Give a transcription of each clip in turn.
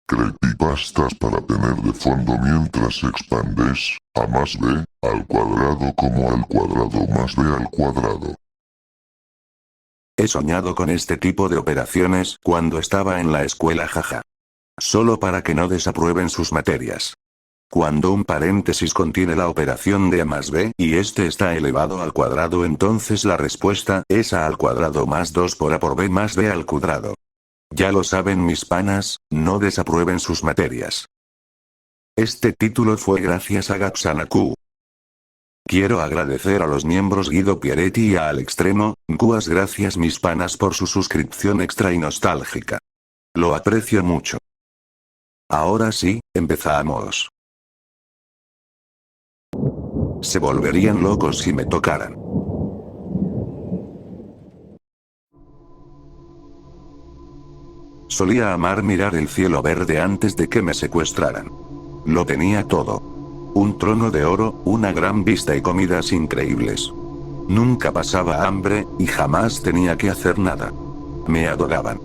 Creepypastas para tener de fondo mientras expandes a más b al cuadrado como al cuadrado más b al cuadrado. He soñado con este tipo de operaciones cuando estaba en la escuela, jaja. Solo para que no desaprueben sus materias. Cuando un paréntesis contiene la operación de a más b y este está elevado al cuadrado, entonces la respuesta es a al cuadrado más 2 por a por b más b al cuadrado. Ya lo saben mis panas, no desaprueben sus materias. Este título fue gracias a Gaxanaku. Quiero agradecer a los miembros Guido Pieretti y a Al Extremo, Guas, gracias mis panas por su suscripción extra y nostálgica. Lo aprecio mucho. Ahora sí, empezamos. Se volverían locos si me tocaran. Solía amar mirar el cielo verde antes de que me secuestraran. Lo tenía todo. Un trono de oro, una gran vista y comidas increíbles. Nunca pasaba hambre, y jamás tenía que hacer nada. Me adoraban.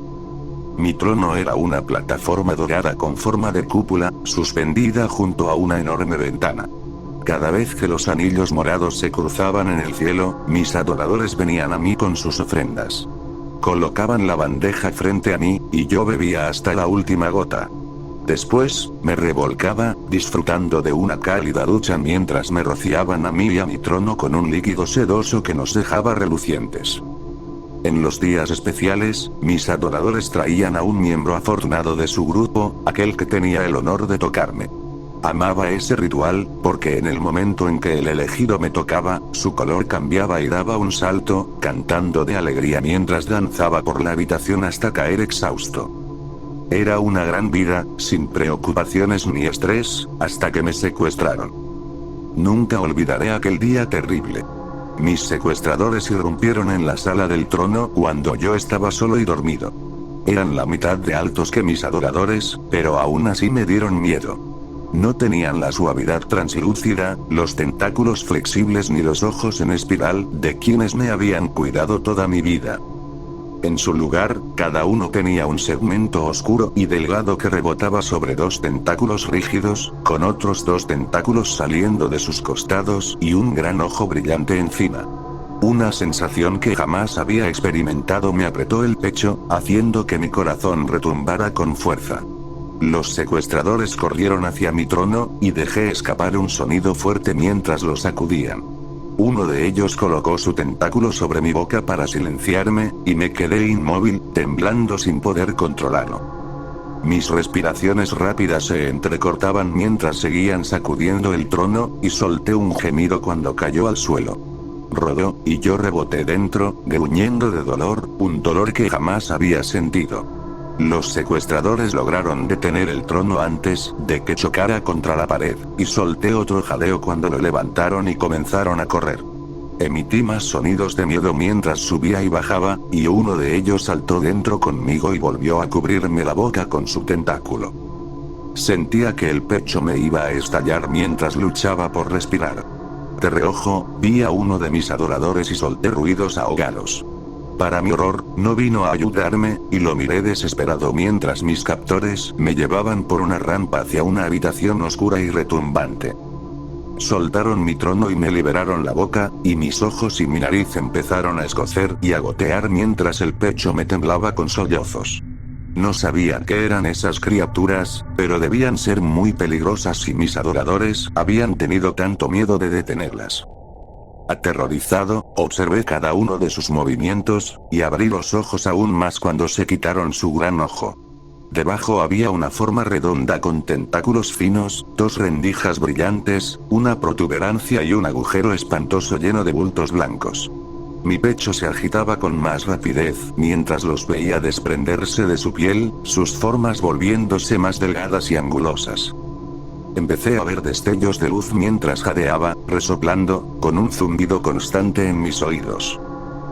Mi trono era una plataforma dorada con forma de cúpula, suspendida junto a una enorme ventana. Cada vez que los anillos morados se cruzaban en el cielo, mis adoradores venían a mí con sus ofrendas. Colocaban la bandeja frente a mí, y yo bebía hasta la última gota. Después, me revolcaba, disfrutando de una cálida ducha mientras me rociaban a mí y a mi trono con un líquido sedoso que nos dejaba relucientes. En los días especiales, mis adoradores traían a un miembro afortunado de su grupo, aquel que tenía el honor de tocarme. Amaba ese ritual, porque en el momento en que el elegido me tocaba, su color cambiaba y daba un salto, cantando de alegría mientras danzaba por la habitación hasta caer exhausto. Era una gran vida, sin preocupaciones ni estrés, hasta que me secuestraron. Nunca olvidaré aquel día terrible. Mis secuestradores irrumpieron en la sala del trono cuando yo estaba solo y dormido. Eran la mitad de altos que mis adoradores, pero aún así me dieron miedo. No tenían la suavidad translúcida, los tentáculos flexibles ni los ojos en espiral de quienes me habían cuidado toda mi vida. En su lugar, cada uno tenía un segmento oscuro y delgado que rebotaba sobre dos tentáculos rígidos, con otros dos tentáculos saliendo de sus costados y un gran ojo brillante encima. Una sensación que jamás había experimentado me apretó el pecho, haciendo que mi corazón retumbara con fuerza. Los secuestradores corrieron hacia mi trono, y dejé escapar un sonido fuerte mientras lo sacudían. Uno de ellos colocó su tentáculo sobre mi boca para silenciarme, y me quedé inmóvil, temblando sin poder controlarlo. Mis respiraciones rápidas se entrecortaban mientras seguían sacudiendo el trono, y solté un gemido cuando cayó al suelo. Rodó, y yo reboté dentro, gruñendo de dolor, un dolor que jamás había sentido. Los secuestradores lograron detener el trono antes de que chocara contra la pared, y solté otro jaleo cuando lo levantaron y comenzaron a correr. Emití más sonidos de miedo mientras subía y bajaba, y uno de ellos saltó dentro conmigo y volvió a cubrirme la boca con su tentáculo. Sentía que el pecho me iba a estallar mientras luchaba por respirar. De reojo, vi a uno de mis adoradores y solté ruidos ahogados. Para mi horror, no vino a ayudarme, y lo miré desesperado mientras mis captores me llevaban por una rampa hacia una habitación oscura y retumbante. Soltaron mi trono y me liberaron la boca, y mis ojos y mi nariz empezaron a escocer y a gotear mientras el pecho me temblaba con sollozos. No sabía qué eran esas criaturas, pero debían ser muy peligrosas y mis adoradores habían tenido tanto miedo de detenerlas. Aterrorizado, observé cada uno de sus movimientos, y abrí los ojos aún más cuando se quitaron su gran ojo. Debajo había una forma redonda con tentáculos finos, dos rendijas brillantes, una protuberancia y un agujero espantoso lleno de bultos blancos. Mi pecho se agitaba con más rapidez mientras los veía desprenderse de su piel, sus formas volviéndose más delgadas y angulosas. Empecé a ver destellos de luz mientras jadeaba, resoplando, con un zumbido constante en mis oídos.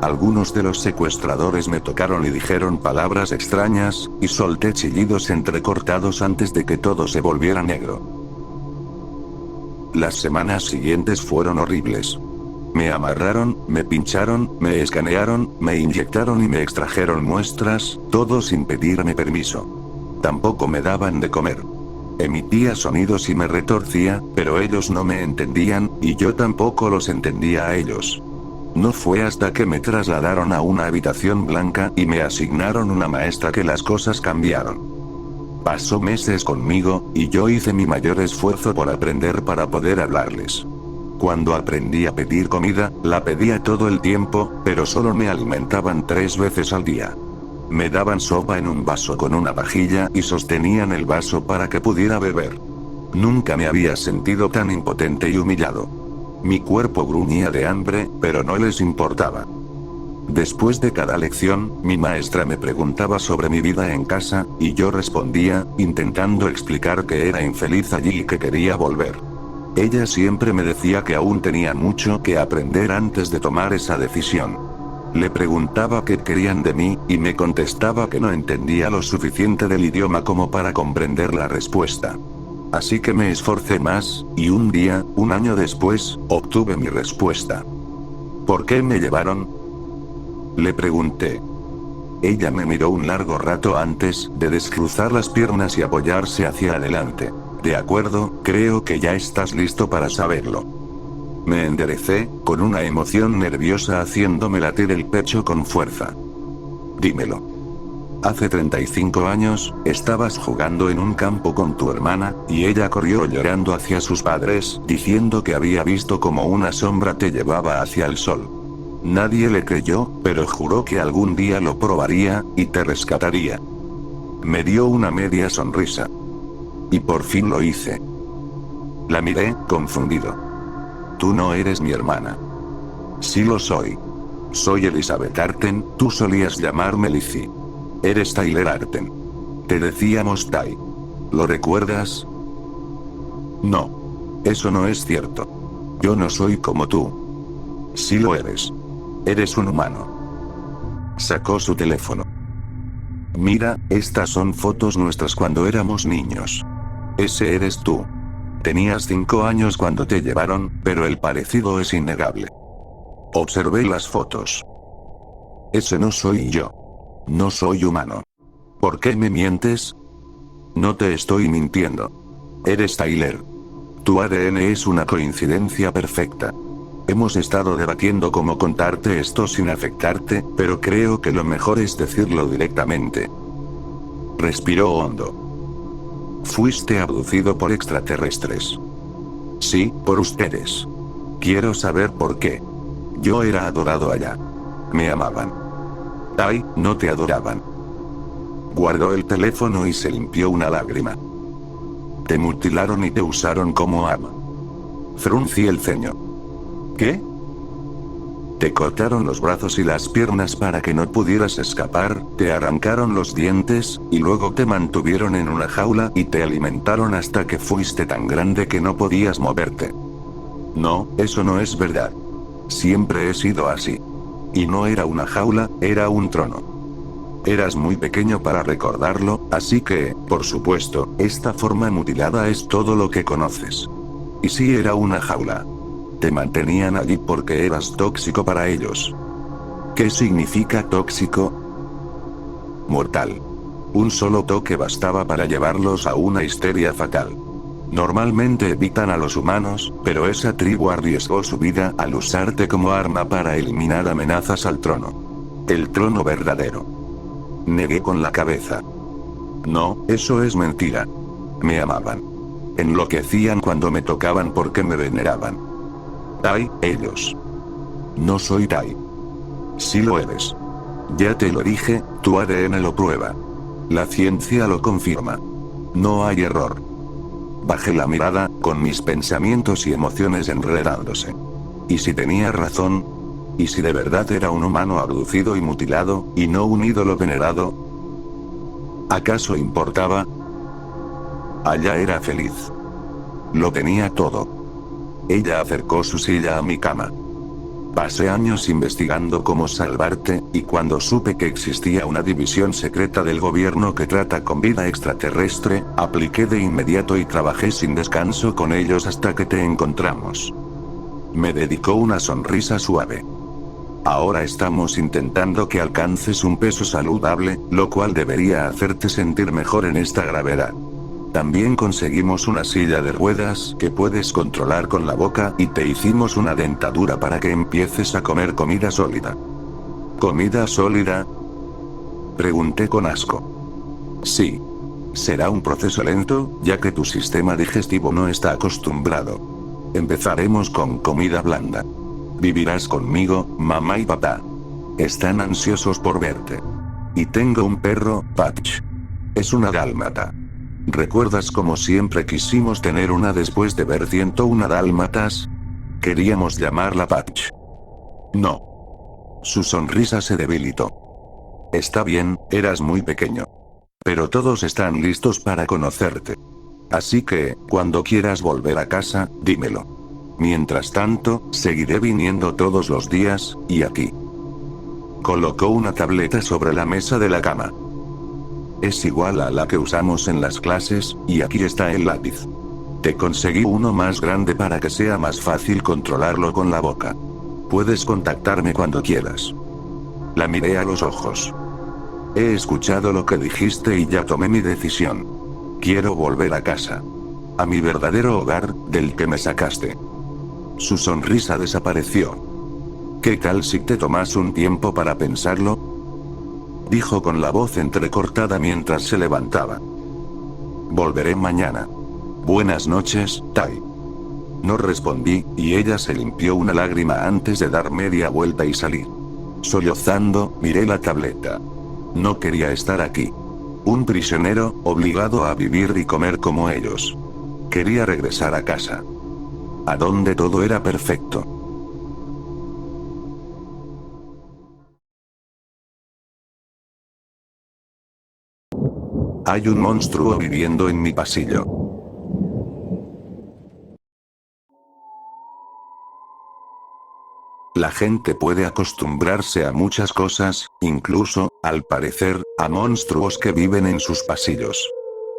Algunos de los secuestradores me tocaron y dijeron palabras extrañas, y solté chillidos entrecortados antes de que todo se volviera negro. Las semanas siguientes fueron horribles. Me amarraron, me pincharon, me escanearon, me inyectaron y me extrajeron muestras, todo sin pedirme permiso. Tampoco me daban de comer. Emitía sonidos y me retorcía, pero ellos no me entendían, y yo tampoco los entendía a ellos. No fue hasta que me trasladaron a una habitación blanca y me asignaron una maestra que las cosas cambiaron. Pasó meses conmigo, y yo hice mi mayor esfuerzo por aprender para poder hablarles. Cuando aprendí a pedir comida, la pedía todo el tiempo, pero solo me alimentaban 3 veces al día. Me daban sopa en un vaso con una vajilla y sostenían el vaso para que pudiera beber. Nunca me había sentido tan impotente y humillado. Mi cuerpo gruñía de hambre, pero no les importaba. Después de cada lección, mi maestra me preguntaba sobre mi vida en casa, y yo respondía, intentando explicar que era infeliz allí y que quería volver. Ella siempre me decía que aún tenía mucho que aprender antes de tomar esa decisión. Le preguntaba qué querían de mí, y me contestaba que no entendía lo suficiente del idioma como para comprender la respuesta. Así que me esforcé más, y un día, un año después, obtuve mi respuesta. ¿Por qué me llevaron?, le pregunté. Ella me miró un largo rato antes de descruzar las piernas y apoyarse hacia adelante. De acuerdo, creo que ya estás listo para saberlo. Me enderecé, con una emoción nerviosa haciéndome latir el pecho con fuerza. Dímelo. Hace 35 años, estabas jugando en un campo con tu hermana, y ella corrió llorando hacia sus padres, diciendo que había visto como una sombra te llevaba hacia el sol. Nadie le creyó, pero juró que algún día lo probaría, y te rescataría. Me dio una media sonrisa. Y por fin lo hice. La miré, confundido. Tú no eres mi hermana. Sí lo soy. Soy Elizabeth Arten, tú solías llamarme Lizzie. Eres Tyler Arten. Te decíamos Ty. ¿Lo recuerdas? No. Eso no es cierto. Yo no soy como tú. Sí lo eres. Eres un humano. Sacó su teléfono. Mira, estas son fotos nuestras cuando éramos niños. Ese eres tú. Tenías 5 años cuando te llevaron, pero el parecido es innegable. Observé las fotos. Ese no soy yo. No soy humano. ¿Por qué me mientes? No te estoy mintiendo. Eres Tyler. Tu ADN es una coincidencia perfecta. Hemos estado debatiendo cómo contarte esto sin afectarte, pero creo que lo mejor es decirlo directamente. Respiró hondo. Fuiste abducido por extraterrestres. Sí, por ustedes. Quiero saber por qué. Yo era adorado allá. Me amaban. Ay, no te adoraban. Guardó el teléfono y se limpió una lágrima. Te mutilaron y te usaron como arma. Fruncí el ceño. ¿Qué? Te cortaron los brazos y las piernas para que no pudieras escapar, te arrancaron los dientes, y luego te mantuvieron en una jaula y te alimentaron hasta que fuiste tan grande que no podías moverte. No, eso no es verdad. Siempre he sido así. Y no era una jaula, era un trono. Eras muy pequeño para recordarlo, así que, por supuesto, esta forma mutilada es todo lo que conoces. Y sí era una jaula. Te mantenían allí porque eras tóxico para ellos. ¿Qué significa tóxico? Mortal. Un solo toque bastaba para llevarlos a una histeria fatal. Normalmente evitan a los humanos, pero esa tribu arriesgó su vida al usarte como arma para eliminar amenazas al trono. El trono verdadero. Negué con la cabeza. No, eso es mentira. Me amaban. Enloquecían cuando me tocaban porque me veneraban. Ty, ellos. No soy Ty. Sí lo eres. Ya te lo dije, tu ADN lo prueba. La ciencia lo confirma. No hay error. Bajé la mirada, con mis pensamientos y emociones enredándose. ¿Y si tenía razón? ¿Y si de verdad era un humano abducido y mutilado, y no un ídolo venerado? ¿Acaso importaba? Allá era feliz. Lo tenía todo. Ella acercó su silla a mi cama. Pasé años investigando cómo salvarte, y cuando supe que existía una división secreta del gobierno que trata con vida extraterrestre, apliqué de inmediato y trabajé sin descanso con ellos hasta que te encontramos. Me dedicó una sonrisa suave. Ahora estamos intentando que alcances un peso saludable, lo cual debería hacerte sentir mejor en esta gravedad. También conseguimos una silla de ruedas que puedes controlar con la boca y te hicimos una dentadura para que empieces a comer comida sólida. ¿Comida sólida?, pregunté con asco. Sí. Será un proceso lento, ya que tu sistema digestivo no está acostumbrado. Empezaremos con comida blanda. Vivirás conmigo, mamá y papá. Están ansiosos por verte. Y tengo un perro, Patch. Es una dálmata. ¿Recuerdas cómo siempre quisimos tener una después de ver 101 dálmatas? Queríamos llamarla Patch. No. Su sonrisa se debilitó. Está bien, eras muy pequeño. Pero todos están listos para conocerte. Así que, cuando quieras volver a casa, dímelo. Mientras tanto, seguiré viniendo todos los días, y aquí. Colocó una tableta sobre la mesa de la cama. Es igual a la que usamos en las clases, y aquí está el lápiz. Te conseguí uno más grande para que sea más fácil controlarlo con la boca. Puedes contactarme cuando quieras. La miré a los ojos. He escuchado lo que dijiste y ya tomé mi decisión. Quiero volver a casa. A mi verdadero hogar, del que me sacaste. Su sonrisa desapareció. ¿Qué tal si te tomas un tiempo para pensarlo?, dijo con la voz entrecortada mientras se levantaba. Volveré mañana. Buenas noches, Tai. No respondí, y ella se limpió una lágrima antes de dar media vuelta y salir. Sollozando, miré la tableta. No quería estar aquí. Un prisionero, obligado a vivir y comer como ellos. Quería regresar a casa. A donde todo era perfecto. Hay un monstruo viviendo en mi pasillo. La gente puede acostumbrarse a muchas cosas, incluso, al parecer, a monstruos que viven en sus pasillos.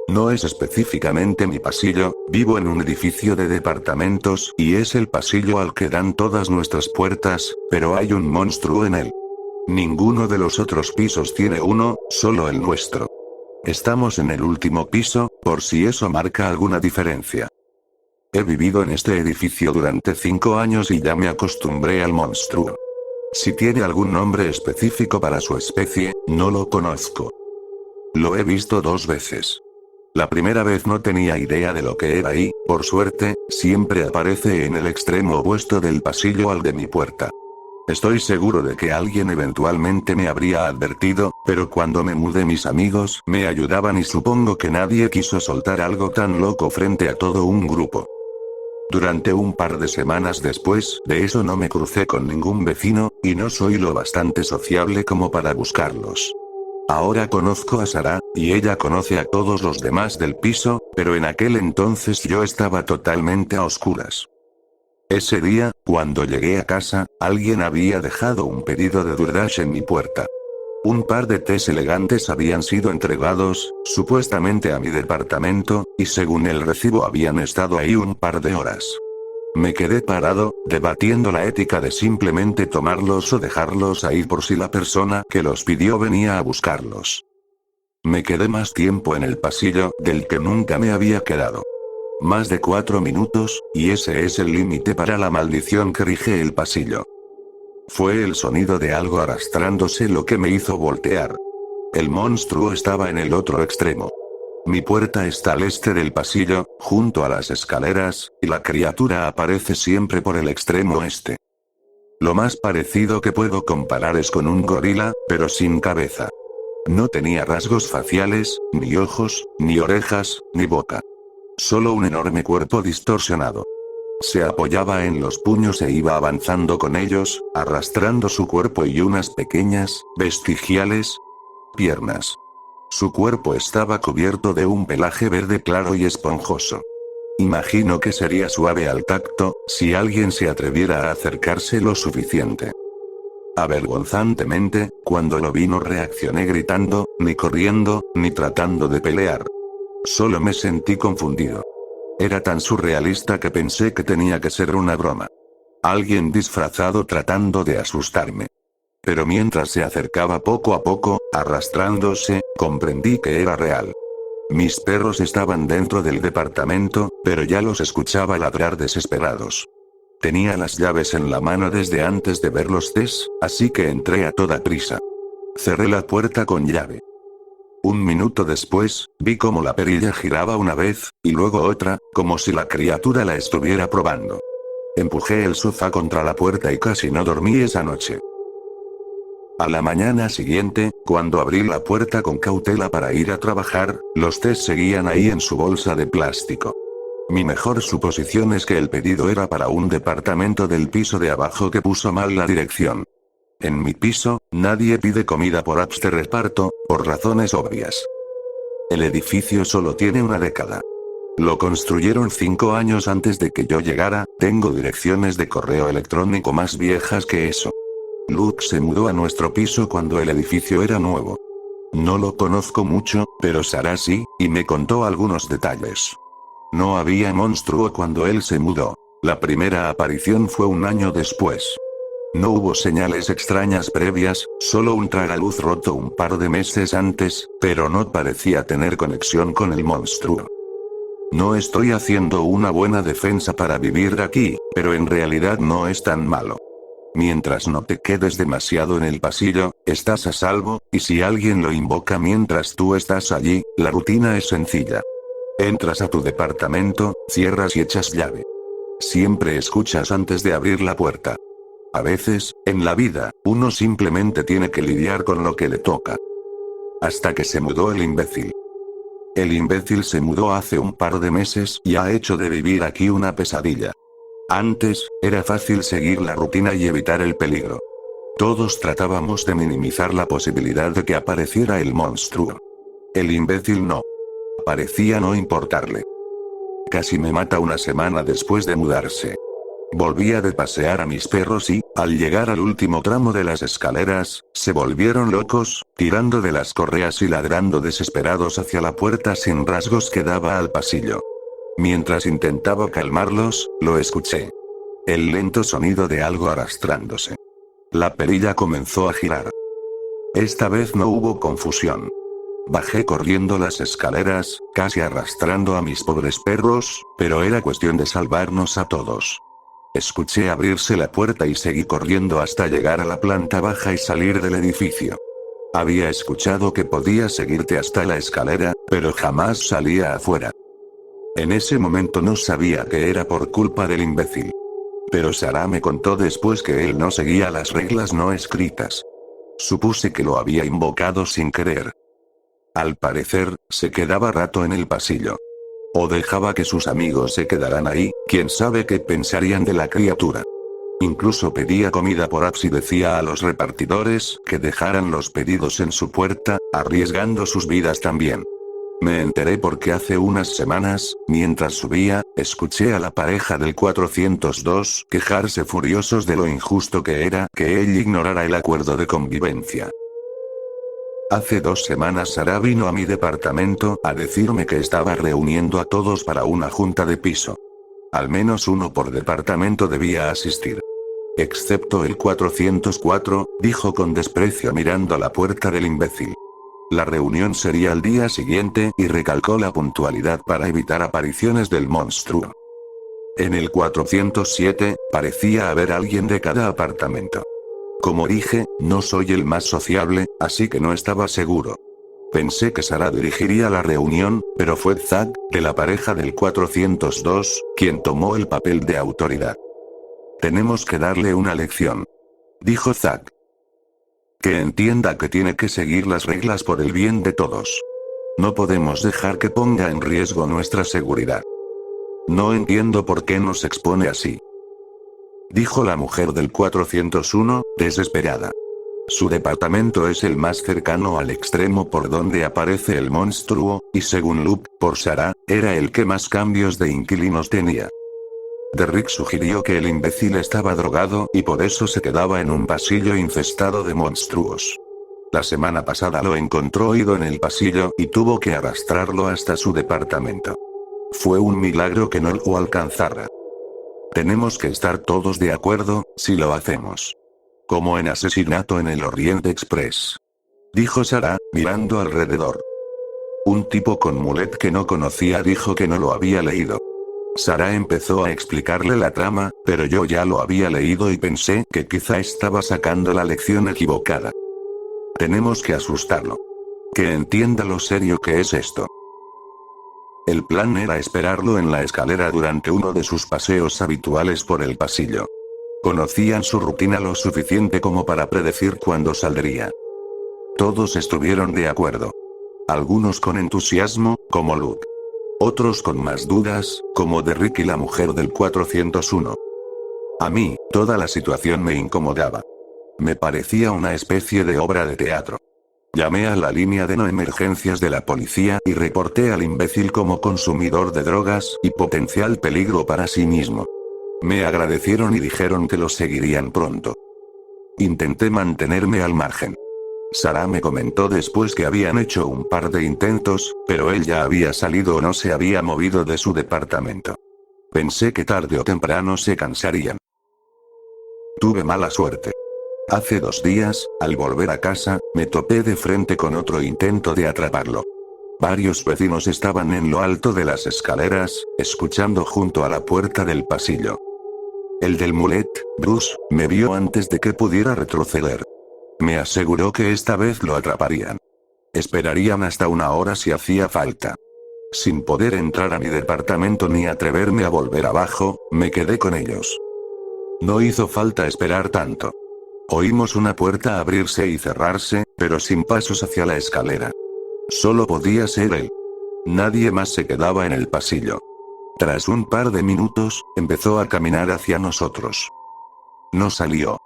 No es específicamente mi pasillo, vivo en un edificio de departamentos, y es el pasillo al que dan todas nuestras puertas, pero hay un monstruo en él. Ninguno de los otros pisos tiene uno, solo el nuestro. Estamos en el último piso, por si eso marca alguna diferencia. He vivido en este edificio durante 5 años y ya me acostumbré al monstruo. Si tiene algún nombre específico para su especie, no lo conozco. Lo he visto 2 veces. La primera vez no tenía idea de lo que era y, por suerte, siempre aparece en el extremo opuesto del pasillo al de mi puerta. Estoy seguro de que alguien eventualmente me habría advertido, pero cuando me mudé mis amigos me ayudaban y supongo que nadie quiso soltar algo tan loco frente a todo un grupo. Durante un par de semanas después de eso no me crucé con ningún vecino, y no soy lo bastante sociable como para buscarlos. Ahora conozco a Sara, y ella conoce a todos los demás del piso, pero en aquel entonces yo estaba totalmente a oscuras. Ese día, cuando llegué a casa, alguien había dejado un pedido de DoorDash en mi puerta. Un par de tés elegantes habían sido entregados, supuestamente a mi departamento, y según el recibo habían estado ahí un par de horas. Me quedé parado, debatiendo la ética de simplemente tomarlos o dejarlos ahí por si la persona que los pidió venía a buscarlos. Me quedé más tiempo en el pasillo del que nunca me había quedado. Más de 4 minutos, y ese es el límite para la maldición que rige el pasillo. Fue el sonido de algo arrastrándose lo que me hizo voltear. El monstruo estaba en el otro extremo. Mi puerta está al este del pasillo, junto a las escaleras, y la criatura aparece siempre por el extremo oeste. Lo más parecido que puedo comparar es con un gorila, pero sin cabeza. No tenía rasgos faciales, ni ojos, ni orejas, ni boca. Solo un enorme cuerpo distorsionado. Se apoyaba en los puños e iba avanzando con ellos, arrastrando su cuerpo y unas pequeñas, vestigiales, piernas. Su cuerpo estaba cubierto de un pelaje verde claro y esponjoso. Imagino que sería suave al tacto, si alguien se atreviera a acercarse lo suficiente. Avergonzantemente, cuando lo vi no reaccioné gritando, ni corriendo, ni tratando de pelear. Solo me sentí confundido. Era tan surrealista que pensé que tenía que ser una broma. Alguien disfrazado tratando de asustarme. Pero mientras se acercaba poco a poco, arrastrándose, comprendí que era real. Mis perros estaban dentro del departamento, pero ya los escuchaba ladrar desesperados. Tenía las llaves en la mano desde antes de ver los test, así que entré a toda prisa. Cerré la puerta con llave. Un minuto después, vi cómo la perilla giraba una vez, y luego otra, como si la criatura la estuviera probando. Empujé el sofá contra la puerta y casi no dormí esa noche. A la mañana siguiente, cuando abrí la puerta con cautela para ir a trabajar, los test seguían ahí en su bolsa de plástico. Mi mejor suposición es que el pedido era para un departamento del piso de abajo que puso mal la dirección. En mi piso, nadie pide comida por apps de reparto, por razones obvias. El edificio solo tiene una década. Lo construyeron 5 años antes de que yo llegara, tengo direcciones de correo electrónico más viejas que eso. Luke se mudó a nuestro piso cuando el edificio era nuevo. No lo conozco mucho, pero Sarah sí, y me contó algunos detalles. No había monstruo cuando él se mudó. La primera aparición fue un año después. No hubo señales extrañas previas, solo un tragaluz roto un par de meses antes, pero no parecía tener conexión con el monstruo. No estoy haciendo una buena defensa para vivir aquí, pero en realidad no es tan malo. Mientras no te quedes demasiado en el pasillo, estás a salvo, y si alguien lo invoca mientras tú estás allí, la rutina es sencilla. Entras a tu departamento, cierras y echas llave. Siempre escuchas antes de abrir la puerta. A veces, en la vida, uno simplemente tiene que lidiar con lo que le toca. Hasta que se mudó el imbécil. El imbécil se mudó hace un par de meses y ha hecho de vivir aquí una pesadilla. Antes, era fácil seguir la rutina y evitar el peligro. Todos tratábamos de minimizar la posibilidad de que apareciera el monstruo. El imbécil no. Parecía no importarle. Casi me mata una semana después de mudarse. Volvía de pasear a mis perros y, al llegar al último tramo de las escaleras, se volvieron locos, tirando de las correas y ladrando desesperados hacia la puerta sin rasgos que daba al pasillo. Mientras intentaba calmarlos, lo escuché. El lento sonido de algo arrastrándose. La perilla comenzó a girar. Esta vez no hubo confusión. Bajé corriendo las escaleras, casi arrastrando a mis pobres perros, pero era cuestión de salvarnos a todos. Escuché abrirse la puerta y seguí corriendo hasta llegar a la planta baja y salir del edificio. Había escuchado que podías seguirte hasta la escalera, pero jamás salía afuera. En ese momento no sabía que era por culpa del imbécil. Pero Sarah me contó después que él no seguía las reglas no escritas. Supuse que lo había invocado sin querer. Al parecer, se quedaba rato en el pasillo. O dejaba que sus amigos se quedaran ahí, quién sabe qué pensarían de la criatura. Incluso pedía comida por apps y decía a los repartidores que dejaran los pedidos en su puerta, arriesgando sus vidas también. Me enteré porque hace unas semanas, mientras subía, escuché a la pareja del 402 quejarse furiosos de lo injusto que era que él ignorara el acuerdo de convivencia. Hace 2 semanas Sarah vino a mi departamento a decirme que estaba reuniendo a todos para una junta de piso. Al menos uno por departamento debía asistir. Excepto el 404, dijo con desprecio mirando a la puerta del imbécil. La reunión sería al día siguiente y recalcó la puntualidad para evitar apariciones del monstruo. En el 407, parecía haber alguien de cada apartamento. Como dije, no soy el más sociable, así que no estaba seguro. Pensé que Sarah dirigiría la reunión, pero fue Zack, de la pareja del 402, quien tomó el papel de autoridad. Tenemos que darle una lección, dijo Zack. Que entienda que tiene que seguir las reglas por el bien de todos. No podemos dejar que ponga en riesgo nuestra seguridad. No entiendo por qué nos expone así, dijo la mujer del 401, desesperada. Su departamento es el más cercano al extremo por donde aparece el monstruo, y según Luke, por Sarah, era el que más cambios de inquilinos tenía. Derrick sugirió que el imbécil estaba drogado y por eso se quedaba en un pasillo infestado de monstruos. La semana pasada lo encontró ido en el pasillo y tuvo que arrastrarlo hasta su departamento. Fue un milagro que no lo alcanzara. Tenemos que estar todos de acuerdo, si lo hacemos. Como en Asesinato en el Oriente Express. Dijo Sarah, mirando alrededor. Un tipo con mulet que no conocía dijo que no lo había leído. Sarah empezó a explicarle la trama, pero yo ya lo había leído y pensé que quizá estaba sacando la lección equivocada. Tenemos que asustarlo. Que entienda lo serio que es esto. El plan era esperarlo en la escalera durante uno de sus paseos habituales por el pasillo. Conocían su rutina lo suficiente como para predecir cuándo saldría. Todos estuvieron de acuerdo. Algunos con entusiasmo, como Luke. Otros con más dudas, como de Rick y la mujer del 401. A mí, toda la situación me incomodaba. Me parecía una especie de obra de teatro. Llamé a la línea de no emergencias de la policía y reporté al imbécil como consumidor de drogas y potencial peligro para sí mismo. Me agradecieron y dijeron que lo seguirían pronto. Intenté mantenerme al margen. Sarah me comentó después que habían hecho un par de intentos, pero él ya había salido o no se había movido de su departamento. Pensé que tarde o temprano se cansarían. Tuve mala suerte. Hace 2 días, al volver a casa, me topé de frente con otro intento de atraparlo. Varios vecinos estaban en lo alto de las escaleras, escuchando junto a la puerta del pasillo. El del mulet, Bruce, me vio antes de que pudiera retroceder. Me aseguró que esta vez lo atraparían. Esperarían hasta 1 hora si hacía falta. Sin poder entrar a mi departamento ni atreverme a volver abajo, me quedé con ellos. No hizo falta esperar tanto. Oímos una puerta abrirse y cerrarse, pero sin pasos hacia la escalera. Solo podía ser él. Nadie más se quedaba en el pasillo. Tras un par de minutos, empezó a caminar hacia nosotros. No salió.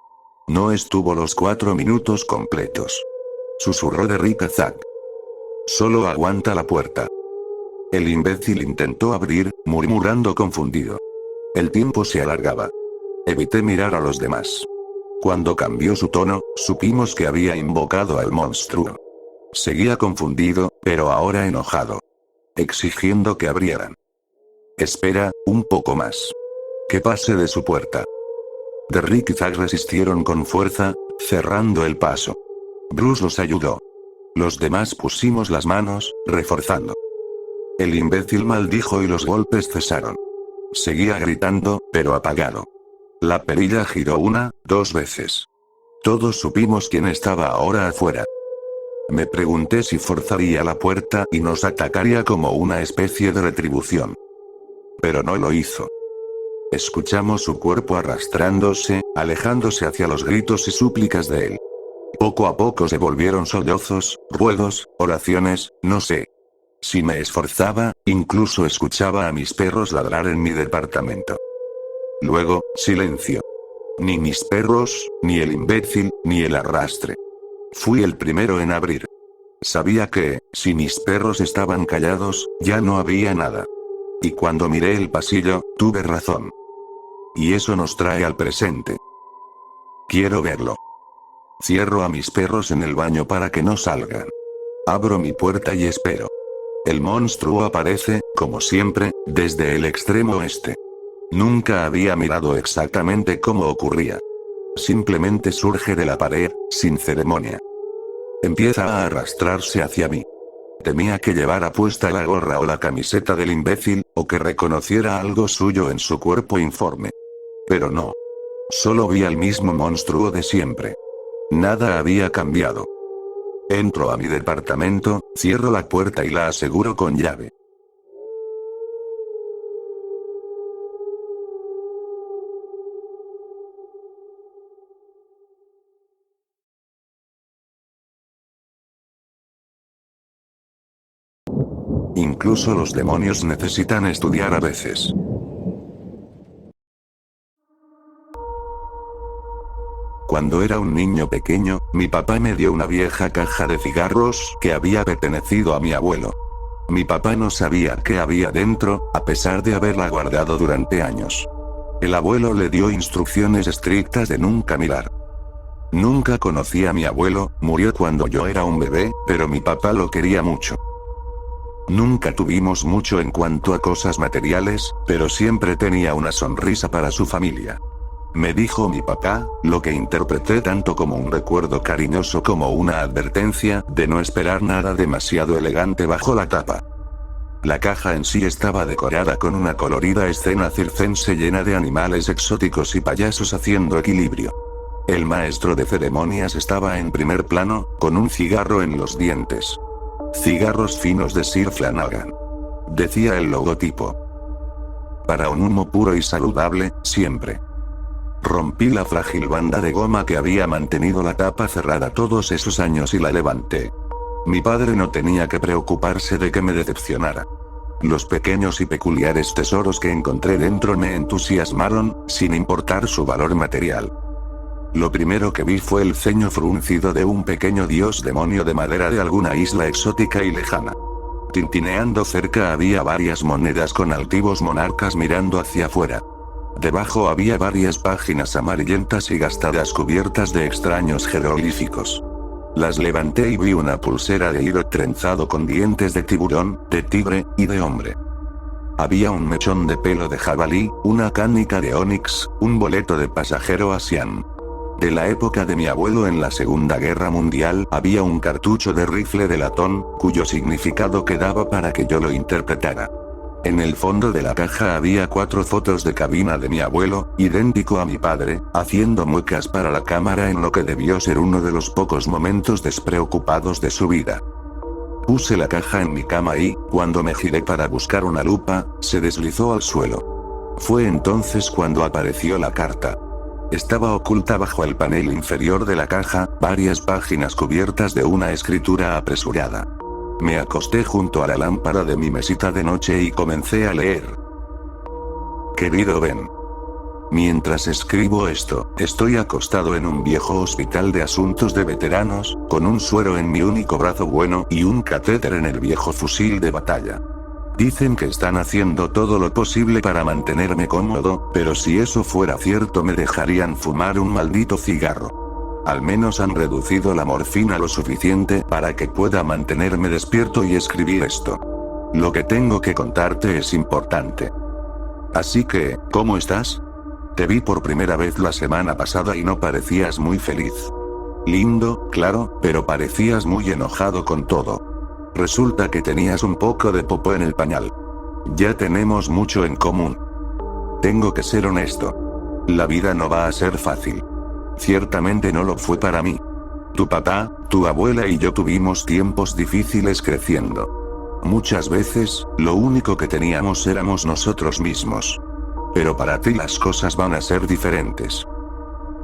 No estuvo los 4 minutos completos. Susurró de Rick a Zack. Solo aguanta la puerta. El imbécil intentó abrir, murmurando confundido. El tiempo se alargaba. Evité mirar a los demás. Cuando cambió su tono, supimos que había invocado al monstruo. Seguía confundido, pero ahora enojado. Exigiendo que abrieran. Espera, un poco más. Que pase de su puerta. De Rick y Zack resistieron con fuerza, cerrando el paso. Bruce los ayudó. Los demás pusimos las manos, reforzando. El imbécil maldijo y los golpes cesaron. Seguía gritando, pero apagado. La perilla giró 1, 2 veces. Todos supimos quién estaba ahora afuera. Me pregunté si forzaría la puerta y nos atacaría como una especie de retribución. Pero no lo hizo. Escuchamos su cuerpo arrastrándose, alejándose hacia los gritos y súplicas de él. Poco a poco se volvieron sollozos, ruegos, oraciones, no sé. Si me esforzaba, incluso escuchaba a mis perros ladrar en mi departamento. Luego, silencio. Ni mis perros, ni el imbécil, ni el arrastre. Fui el primero en abrir. Sabía que, si mis perros estaban callados, ya no había nada. Y cuando miré el pasillo, tuve razón. Y eso nos trae al presente. Quiero verlo. Cierro a mis perros en el baño para que no salgan. Abro mi puerta y espero. El monstruo aparece, como siempre, desde el extremo oeste. Nunca había mirado exactamente cómo ocurría. Simplemente surge de la pared, sin ceremonia. Empieza a arrastrarse hacia mí. Temía que llevara puesta la gorra o la camiseta del imbécil, o que reconociera algo suyo en su cuerpo informe. Pero no. Solo vi al mismo monstruo de siempre. Nada había cambiado. Entro a mi departamento, cierro la puerta y la aseguro con llave. Incluso los demonios necesitan estudiar a veces. Cuando era un niño pequeño, mi papá me dio una vieja caja de cigarros que había pertenecido a mi abuelo. Mi papá no sabía qué había dentro, a pesar de haberla guardado durante años. El abuelo le dio instrucciones estrictas de nunca mirar. Nunca conocí a mi abuelo, murió cuando yo era un bebé, pero mi papá lo quería mucho. Nunca tuvimos mucho en cuanto a cosas materiales, pero siempre tenía una sonrisa para su familia. me dijo mi papá, lo que interpreté tanto como un recuerdo cariñoso como una advertencia de no esperar nada demasiado elegante bajo la tapa. La caja en sí estaba decorada con una colorida escena circense llena de animales exóticos y payasos haciendo equilibrio. El maestro de ceremonias estaba en primer plano, con un cigarro en los dientes. Cigarros finos de Sir Flanagan. Decía el logotipo. Para un humo puro y saludable, siempre. Rompí la frágil banda de goma que había mantenido la tapa cerrada todos esos años y la levanté. Mi padre no tenía que preocuparse de que me decepcionara. Los pequeños y peculiares tesoros que encontré dentro me entusiasmaron, sin importar su valor material. Lo primero que vi fue el ceño fruncido de un pequeño dios demonio de madera de alguna isla exótica y lejana. Tintineando cerca había varias monedas con altivos monarcas mirando hacia afuera. Debajo había varias páginas amarillentas y gastadas cubiertas de extraños jeroglíficos. Las levanté y vi una pulsera de hilo trenzado con dientes de tiburón, de tigre, y de hombre. Había un mechón de pelo de jabalí, una canica de ónix, un boleto de pasajero a Siam. De la época de mi abuelo en la Segunda Guerra Mundial había un cartucho de rifle de latón, cuyo significado quedaba para que yo lo interpretara. En el fondo de la caja había 4 fotos de cabina de mi abuelo, idéntico a mi padre, haciendo muecas para la cámara en lo que debió ser uno de los pocos momentos despreocupados de su vida. Puse la caja en mi cama y, cuando me giré para buscar una lupa, se deslizó al suelo. Fue entonces cuando apareció la carta. Estaba oculta bajo el panel inferior de la caja, varias páginas cubiertas de una escritura apresurada. Me acosté junto a la lámpara de mi mesita de noche y comencé a leer. Querido Ben. Mientras escribo esto, estoy acostado en un viejo hospital de asuntos de veteranos, con un suero en mi único brazo bueno y un catéter en el viejo fusil de batalla. Dicen que están haciendo todo lo posible para mantenerme cómodo, pero si eso fuera cierto me dejarían fumar un maldito cigarro. Al menos han reducido la morfina lo suficiente para que pueda mantenerme despierto y escribir esto. Lo que tengo que contarte es importante. Así que, ¿cómo estás? Te vi por primera vez la semana pasada y no parecías muy feliz. Lindo, claro, pero parecías muy enojado con todo. Resulta que tenías un poco de popó en el pañal. Ya tenemos mucho en común. Tengo que ser honesto. La vida no va a ser fácil. Ciertamente no lo fue para mí. Tu papá, tu abuela y yo tuvimos tiempos difíciles creciendo. Muchas veces, lo único que teníamos éramos nosotros mismos. Pero para ti las cosas van a ser diferentes.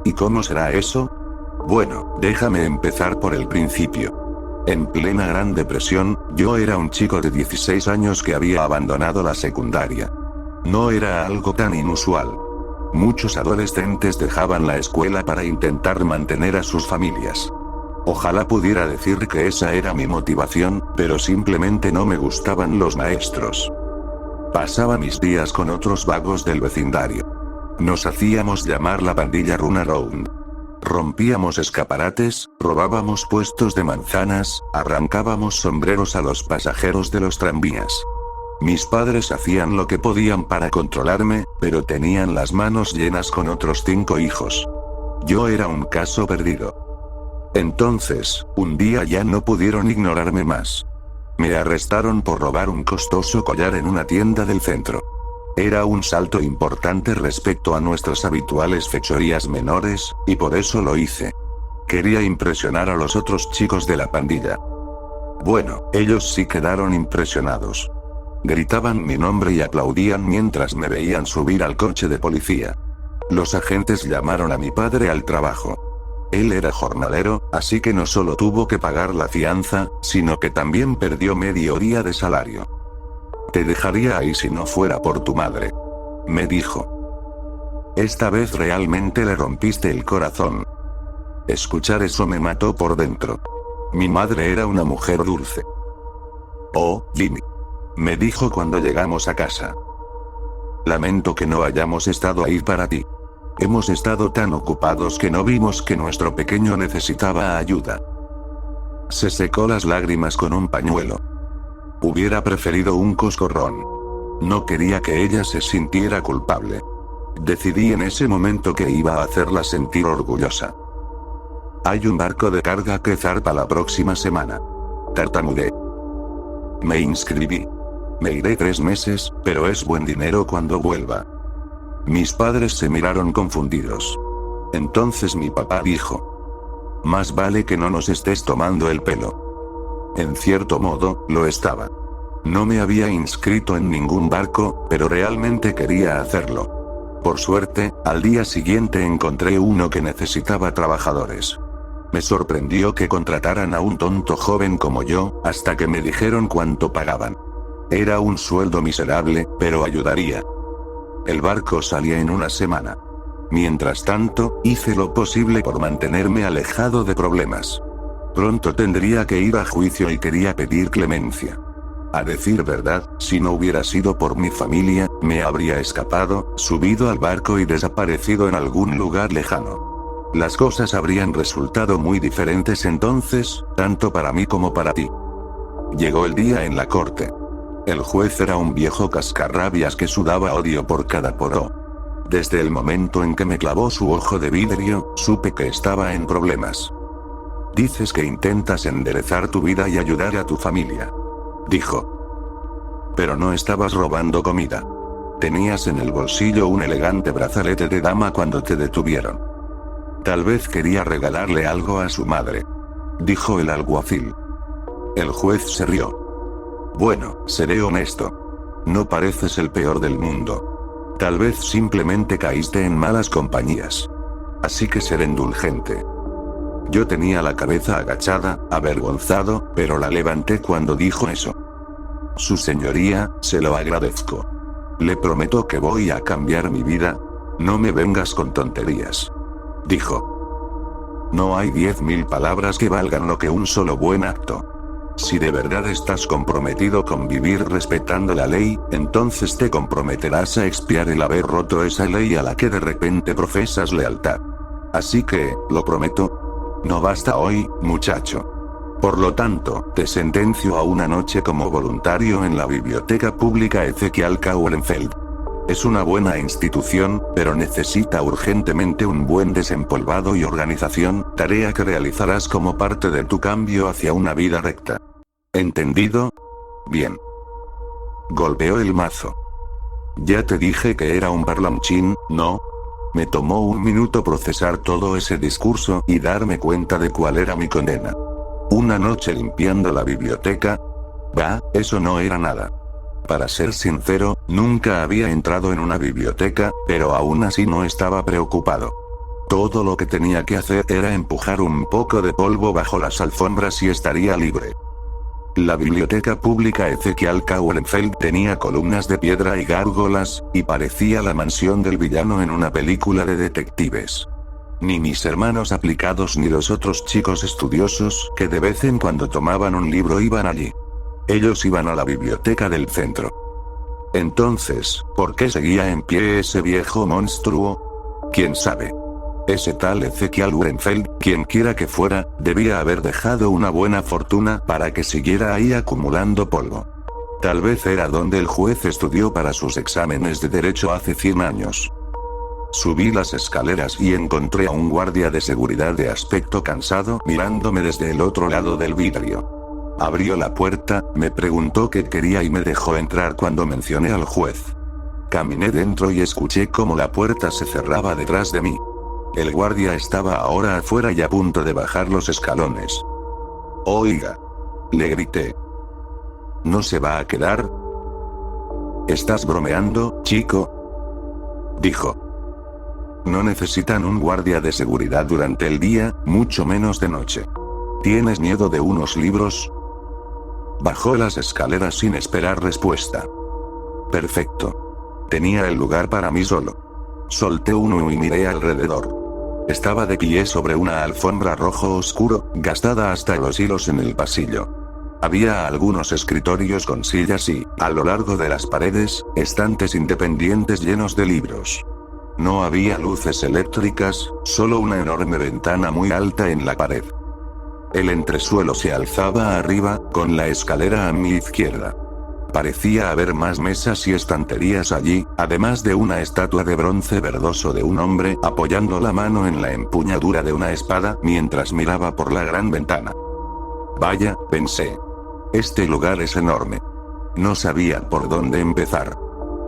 ¿Y cómo será eso? Bueno, déjame empezar por el principio. En plena Gran Depresión, yo era un chico de 16 años que había abandonado la secundaria. No era algo tan inusual. Muchos adolescentes dejaban la escuela para intentar mantener a sus familias. Ojalá pudiera decir que esa era mi motivación, pero simplemente no me gustaban los maestros. Pasaba mis días con otros vagos del vecindario. Nos hacíamos llamar la pandilla Runaround. Rompíamos escaparates, robábamos puestos de manzanas, arrancábamos sombreros a los pasajeros de los tranvías. Mis padres hacían lo que podían para controlarme, pero tenían las manos llenas con otros 5 hijos. Yo era un caso perdido. Entonces, un día ya no pudieron ignorarme más. Me arrestaron por robar un costoso collar en una tienda del centro. Era un salto importante respecto a nuestras habituales fechorías menores, y por eso lo hice. Quería impresionar a los otros chicos de la pandilla. Bueno, ellos sí quedaron impresionados. Gritaban mi nombre y aplaudían mientras me veían subir al coche de policía. Los agentes llamaron a mi padre al trabajo. Él era jornalero, así que no solo tuvo que pagar la fianza, sino que también perdió medio día de salario. Te dejaría ahí si no fuera por tu madre. Me dijo. Esta vez realmente le rompiste el corazón. Escuchar eso me mató por dentro. Mi madre era una mujer dulce. Oh, Jimmy. Me dijo cuando llegamos a casa. Lamento que no hayamos estado ahí para ti. Hemos estado tan ocupados que no vimos que nuestro pequeño necesitaba ayuda. Se secó las lágrimas con un pañuelo. Hubiera preferido un coscorrón. No quería que ella se sintiera culpable. Decidí en ese momento que iba a hacerla sentir orgullosa. Hay un barco de carga que zarpa la próxima semana. Tartamudeé. Me inscribí. Me iré 3 meses, pero es buen dinero cuando vuelva. Mis padres se miraron confundidos. Entonces mi papá dijo: más vale que no nos estés tomando el pelo. En cierto modo, lo estaba. No me había inscrito en ningún barco, pero realmente quería hacerlo. Por suerte, al día siguiente encontré uno que necesitaba trabajadores. Me sorprendió que contrataran a un tonto joven como yo, hasta que me dijeron cuánto pagaban. Era un sueldo miserable, pero ayudaría. El barco salía en una semana. Mientras tanto, hice lo posible por mantenerme alejado de problemas. Pronto tendría que ir a juicio y quería pedir clemencia. A decir verdad, si no hubiera sido por mi familia, me habría escapado, subido al barco y desaparecido en algún lugar lejano. Las cosas habrían resultado muy diferentes entonces, tanto para mí como para ti. Llegó el día en la corte. El juez era un viejo cascarrabias que sudaba odio por cada poro. Desde el momento en que me clavó su ojo de vidrio, supe que estaba en problemas. Dices que intentas enderezar tu vida y ayudar a tu familia, dijo. Pero no estabas robando comida. Tenías en el bolsillo un elegante brazalete de dama cuando te detuvieron. Tal vez quería regalarle algo a su madre, dijo el alguacil. El juez se rió. Bueno, seré honesto. No pareces el peor del mundo. Tal vez simplemente caíste en malas compañías. Así que seré indulgente. Yo tenía la cabeza agachada, avergonzado, pero la levanté cuando dijo eso. Su señoría, se lo agradezco. Le prometo que voy a cambiar mi vida. No me vengas con tonterías, dijo. No hay 10.000 palabras que valgan lo que un solo buen acto. Si de verdad estás comprometido con vivir respetando la ley, entonces te comprometerás a expiar el haber roto esa ley a la que de repente profesas lealtad. Así que, lo prometo. No basta hoy, muchacho. Por lo tanto, te sentencio a una noche como voluntario en la Biblioteca Pública Ezekiel Kaulenfeld. Es una buena institución, pero necesita urgentemente un buen desempolvado y organización, tarea que realizarás como parte de tu cambio hacia una vida recta. ¿Entendido? Bien. Golpeó el mazo. Ya te dije que era un parlanchín, ¿no? Me tomó un minuto procesar todo ese discurso y darme cuenta de cuál era mi condena. Una noche limpiando la biblioteca. Bah, eso no era nada. Para ser sincero, nunca había entrado en una biblioteca, pero aún así no estaba preocupado. Todo lo que tenía que hacer era empujar un poco de polvo bajo las alfombras y estaría libre. La Biblioteca Pública Ezekiel Kaulenfeld tenía columnas de piedra y gárgolas, y parecía la mansión del villano en una película de detectives. Ni mis hermanos aplicados ni los otros chicos estudiosos que de vez en cuando tomaban un libro iban allí. Ellos iban a la biblioteca del centro. Entonces, ¿por qué seguía en pie ese viejo monstruo? ¿Quién sabe? Ese tal Ezekiel Urenfeld, quien quiera que fuera, debía haber dejado una buena fortuna para que siguiera ahí acumulando polvo. Tal vez era donde el juez estudió para sus exámenes de derecho hace 100 años. Subí las escaleras y encontré a un guardia de seguridad de aspecto cansado mirándome desde el otro lado del vidrio. Abrió la puerta, me preguntó qué quería y me dejó entrar cuando mencioné al juez. Caminé dentro y escuché cómo la puerta se cerraba detrás de mí. El guardia estaba ahora afuera y a punto de bajar los escalones. Oiga, le grité. ¿No se va a quedar? ¿Estás bromeando, chico?, dijo. No necesitan un guardia de seguridad durante el día, mucho menos de noche. ¿Tienes miedo de unos libros? Bajó las escaleras sin esperar respuesta. Perfecto. Tenía el lugar para mí solo. Solté uno y miré alrededor. Estaba de pie sobre una alfombra rojo oscuro, gastada hasta los hilos en el pasillo. Había algunos escritorios con sillas y, a lo largo de las paredes, estantes independientes llenos de libros. No había luces eléctricas, solo una enorme ventana muy alta en la pared. El entresuelo se alzaba arriba, con la escalera a mi izquierda. Parecía haber más mesas y estanterías allí, además de una estatua de bronce verdoso de un hombre apoyando la mano en la empuñadura de una espada mientras miraba por la gran ventana. Vaya, pensé. Este lugar es enorme. No sabía por dónde empezar.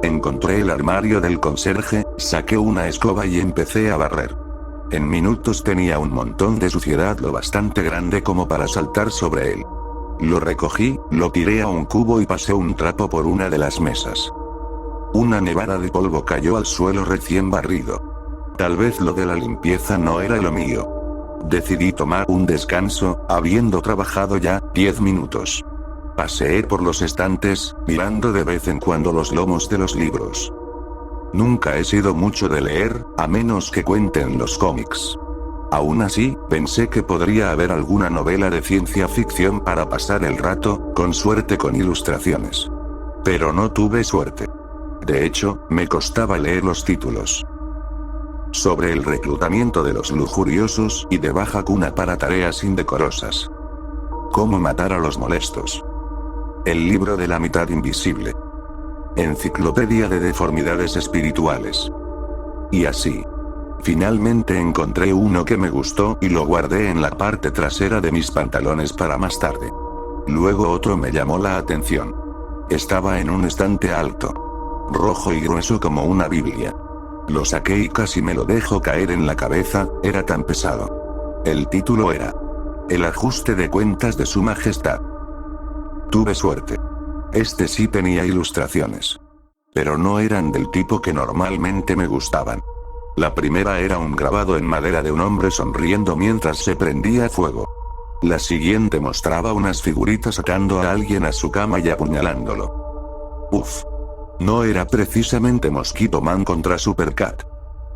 Encontré el armario del conserje, saqué una escoba y empecé a barrer. En minutos tenía un montón de suciedad lo bastante grande como para saltar sobre él. Lo recogí, lo tiré a un cubo y pasé un trapo por una de las mesas. Una nevada de polvo cayó al suelo recién barrido. Tal vez lo de la limpieza no era lo mío. Decidí tomar un descanso, habiendo trabajado ya 10 minutos. Paseé por los estantes, mirando de vez en cuando los lomos de los libros. Nunca he sido mucho de leer, a menos que cuenten los cómics. Aún así, pensé que podría haber alguna novela de ciencia ficción para pasar el rato, con suerte con ilustraciones. Pero no tuve suerte. De hecho, me costaba leer los títulos. Sobre el reclutamiento de los lujuriosos y de baja cuna para tareas indecorosas. Cómo matar a los molestos. El libro de la mitad invisible. Enciclopedia de deformidades espirituales. Y así. Finalmente encontré uno que me gustó y lo guardé en la parte trasera de mis pantalones para más tarde. Luego otro me llamó la atención. Estaba en un estante alto. Rojo y grueso como una Biblia. Lo saqué y casi me lo dejo caer en la cabeza, era tan pesado. El título era: El ajuste de cuentas de Su Majestad. Tuve suerte. Este sí tenía ilustraciones. Pero no eran del tipo que normalmente me gustaban. La primera era un grabado en madera de un hombre sonriendo mientras se prendía fuego. La siguiente mostraba unas figuritas atando a alguien a su cama y apuñalándolo. Uf. No era precisamente Mosquito Man contra Supercat.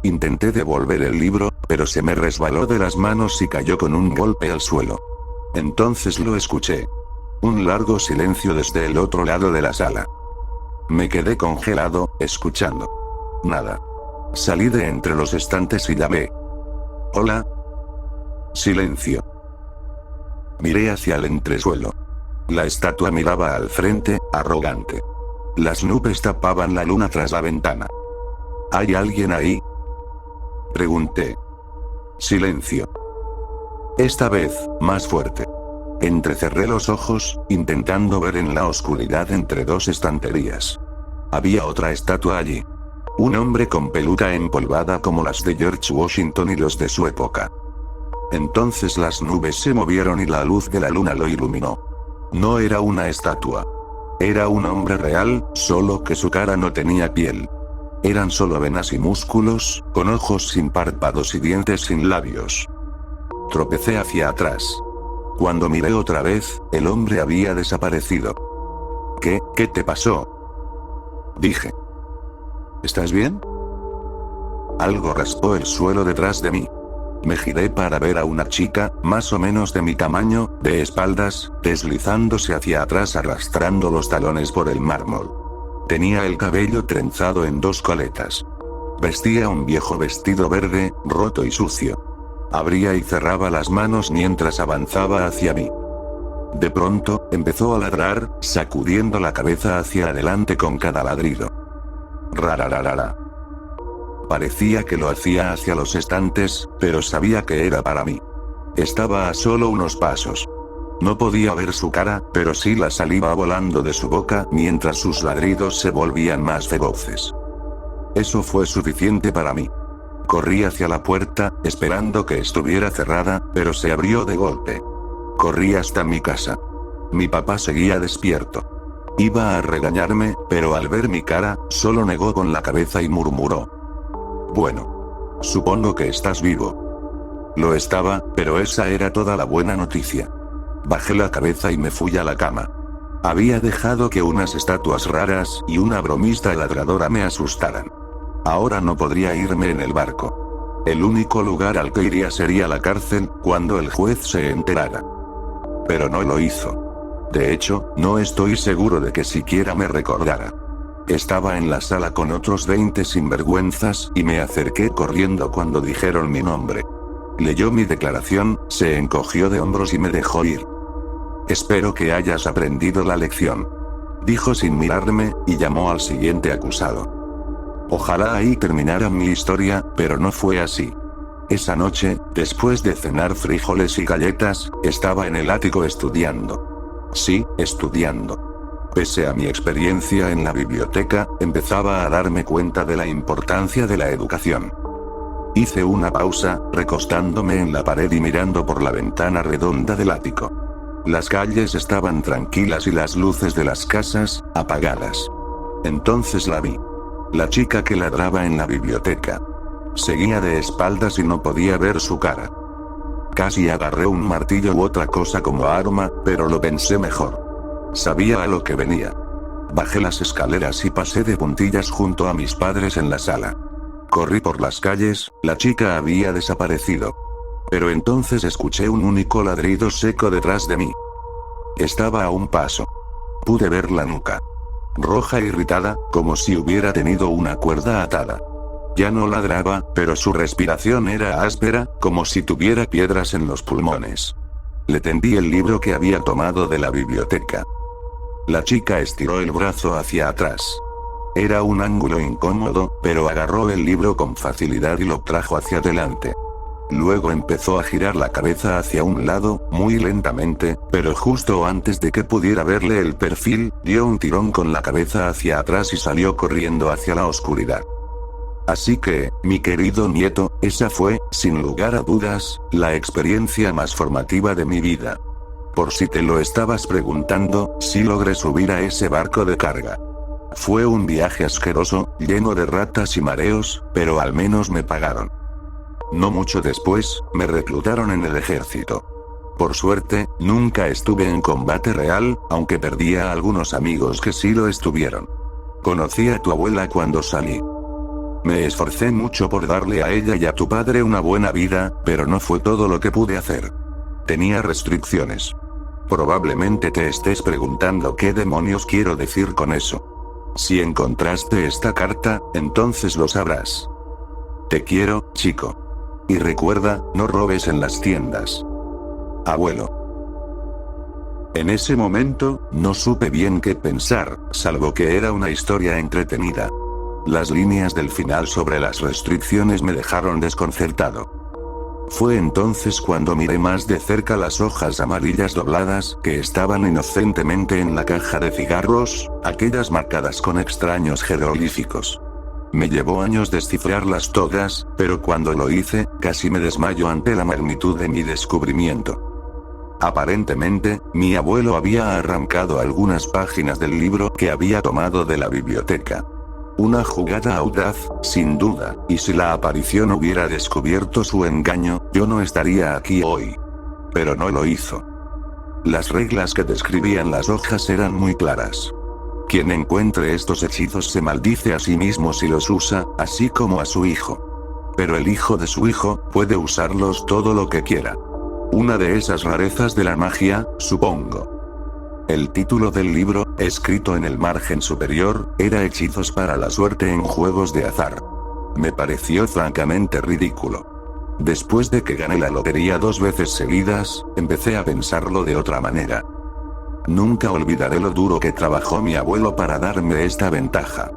Intenté devolver el libro, pero se me resbaló de las manos y cayó con un golpe al suelo. Entonces lo escuché. Un largo silencio desde el otro lado de la sala. Me quedé congelado, escuchando. Nada. Salí de entre los estantes y llamé. ¿Hola? Silencio. Miré hacia el entresuelo. La estatua miraba al frente, arrogante. Las nubes tapaban la luna tras la ventana. ¿Hay alguien ahí? Pregunté. Silencio. Esta vez, más fuerte. Entrecerré los ojos, intentando ver en la oscuridad entre dos estanterías. Había otra estatua allí. Un hombre con peluca empolvada como las de George Washington y los de su época. Entonces las nubes se movieron y la luz de la luna lo iluminó. No era una estatua. Era un hombre real, solo que su cara no tenía piel. Eran solo venas y músculos, con ojos sin párpados y dientes sin labios. Tropecé hacia atrás. Cuando miré otra vez, el hombre había desaparecido. ¿Qué te pasó? Dije. ¿Estás bien? Algo raspó el suelo detrás de mí. Me giré para ver a una chica, más o menos de mi tamaño, de espaldas, deslizándose hacia atrás arrastrando los talones por el mármol. Tenía el cabello trenzado en dos coletas. Vestía un viejo vestido verde, roto y sucio. Abría y cerraba las manos mientras avanzaba hacia mí. De pronto, empezó a ladrar, sacudiendo la cabeza hacia adelante con cada ladrido. Rarararara. Parecía que lo hacía hacia los estantes, pero sabía que era para mí. Estaba a solo unos pasos. No podía ver su cara, pero sí la saliva volando de su boca mientras sus ladridos se volvían más feroces. Eso fue suficiente para mí. Corrí hacia la puerta, esperando que estuviera cerrada, pero se abrió de golpe. Corrí hasta mi casa. Mi papá seguía despierto. Iba a regañarme, pero al ver mi cara, solo negó con la cabeza y murmuró. Bueno. Supongo que estás vivo. Lo estaba, pero esa era toda la buena noticia. Bajé la cabeza y me fui a la cama. Había dejado que unas estatuas raras y una bromista ladradora me asustaran. Ahora no podría irme en el barco. El único lugar al que iría sería la cárcel, cuando el juez se enterara. Pero no lo hizo. De hecho, no estoy seguro de que siquiera me recordara. Estaba en la sala con otros 20 sinvergüenzas y me acerqué corriendo cuando dijeron mi nombre. Leyó mi declaración, se encogió de hombros y me dejó ir. Espero que hayas aprendido la lección. dijo sin mirarme, y llamó al siguiente acusado. Ojalá ahí terminara mi historia, pero no fue así. Esa noche, después de cenar frijoles y galletas, estaba en el ático estudiando. Sí, estudiando. Pese a mi experiencia en la biblioteca, empezaba a darme cuenta de la importancia de la educación. Hice una pausa, recostándome en la pared y mirando por la ventana redonda del ático. Las calles estaban tranquilas y las luces de las casas, apagadas. Entonces la vi. La chica que ladraba en la biblioteca. Seguía de espaldas y no podía ver su cara. Casi agarré un martillo u otra cosa como arma, pero lo pensé mejor. Sabía a lo que venía. Bajé las escaleras y pasé de puntillas junto a mis padres en la sala. Corrí por las calles, la chica había desaparecido. Pero entonces escuché un único ladrido seco detrás de mí. Estaba a un paso. Pude ver la nuca. Roja e irritada, como si hubiera tenido una cuerda atada. Ya no ladraba, pero su respiración era áspera, como si tuviera piedras en los pulmones. Le tendí el libro que había tomado de la biblioteca. La chica estiró el brazo hacia atrás. Era un ángulo incómodo, pero agarró el libro con facilidad y lo trajo hacia adelante. Luego empezó a girar la cabeza hacia un lado, muy lentamente, pero justo antes de que pudiera verle el perfil, dio un tirón con la cabeza hacia atrás y salió corriendo hacia la oscuridad. Así que, mi querido nieto, esa fue, sin lugar a dudas, la experiencia más formativa de mi vida. Por si te lo estabas preguntando, sí logré subir a ese barco de carga. Fue un viaje asqueroso, lleno de ratas y mareos, pero al menos me pagaron. No mucho después, me reclutaron en el ejército. Por suerte, nunca estuve en combate real, aunque perdí a algunos amigos que sí lo estuvieron. Conocí a tu abuela cuando salí. Me esforcé mucho por darle a ella y a tu padre una buena vida, pero no fue todo lo que pude hacer. Tenía restricciones. Probablemente te estés preguntando qué demonios quiero decir con eso. Si encontraste esta carta, entonces lo sabrás. Te quiero, chico. Y recuerda, no robes en las tiendas. Abuelo. En ese momento, no supe bien qué pensar, salvo que era una historia entretenida. Las líneas del final sobre las restricciones me dejaron desconcertado. Fue entonces cuando miré más de cerca las hojas amarillas dobladas que estaban inocentemente en la caja de cigarros, aquellas marcadas con extraños jeroglíficos. Me llevó años descifrarlas todas, pero cuando lo hice, casi me desmayo ante la magnitud de mi descubrimiento. Aparentemente, mi abuelo había arrancado algunas páginas del libro que había tomado de la biblioteca. Una jugada audaz, sin duda, y si la aparición hubiera descubierto su engaño, yo no estaría aquí hoy. Pero no lo hizo. Las reglas que describían las hojas eran muy claras. Quien encuentre estos hechizos se maldice a sí mismo si los usa, así como a su hijo. Pero el hijo de su hijo puede usarlos todo lo que quiera. Una de esas rarezas de la magia, supongo. El título del libro, escrito en el margen superior, era Hechizos para la suerte en juegos de azar. Me pareció francamente ridículo. Después de que gané la lotería 2 veces seguidas, empecé a pensarlo de otra manera. Nunca olvidaré lo duro que trabajó mi abuelo para darme esta ventaja.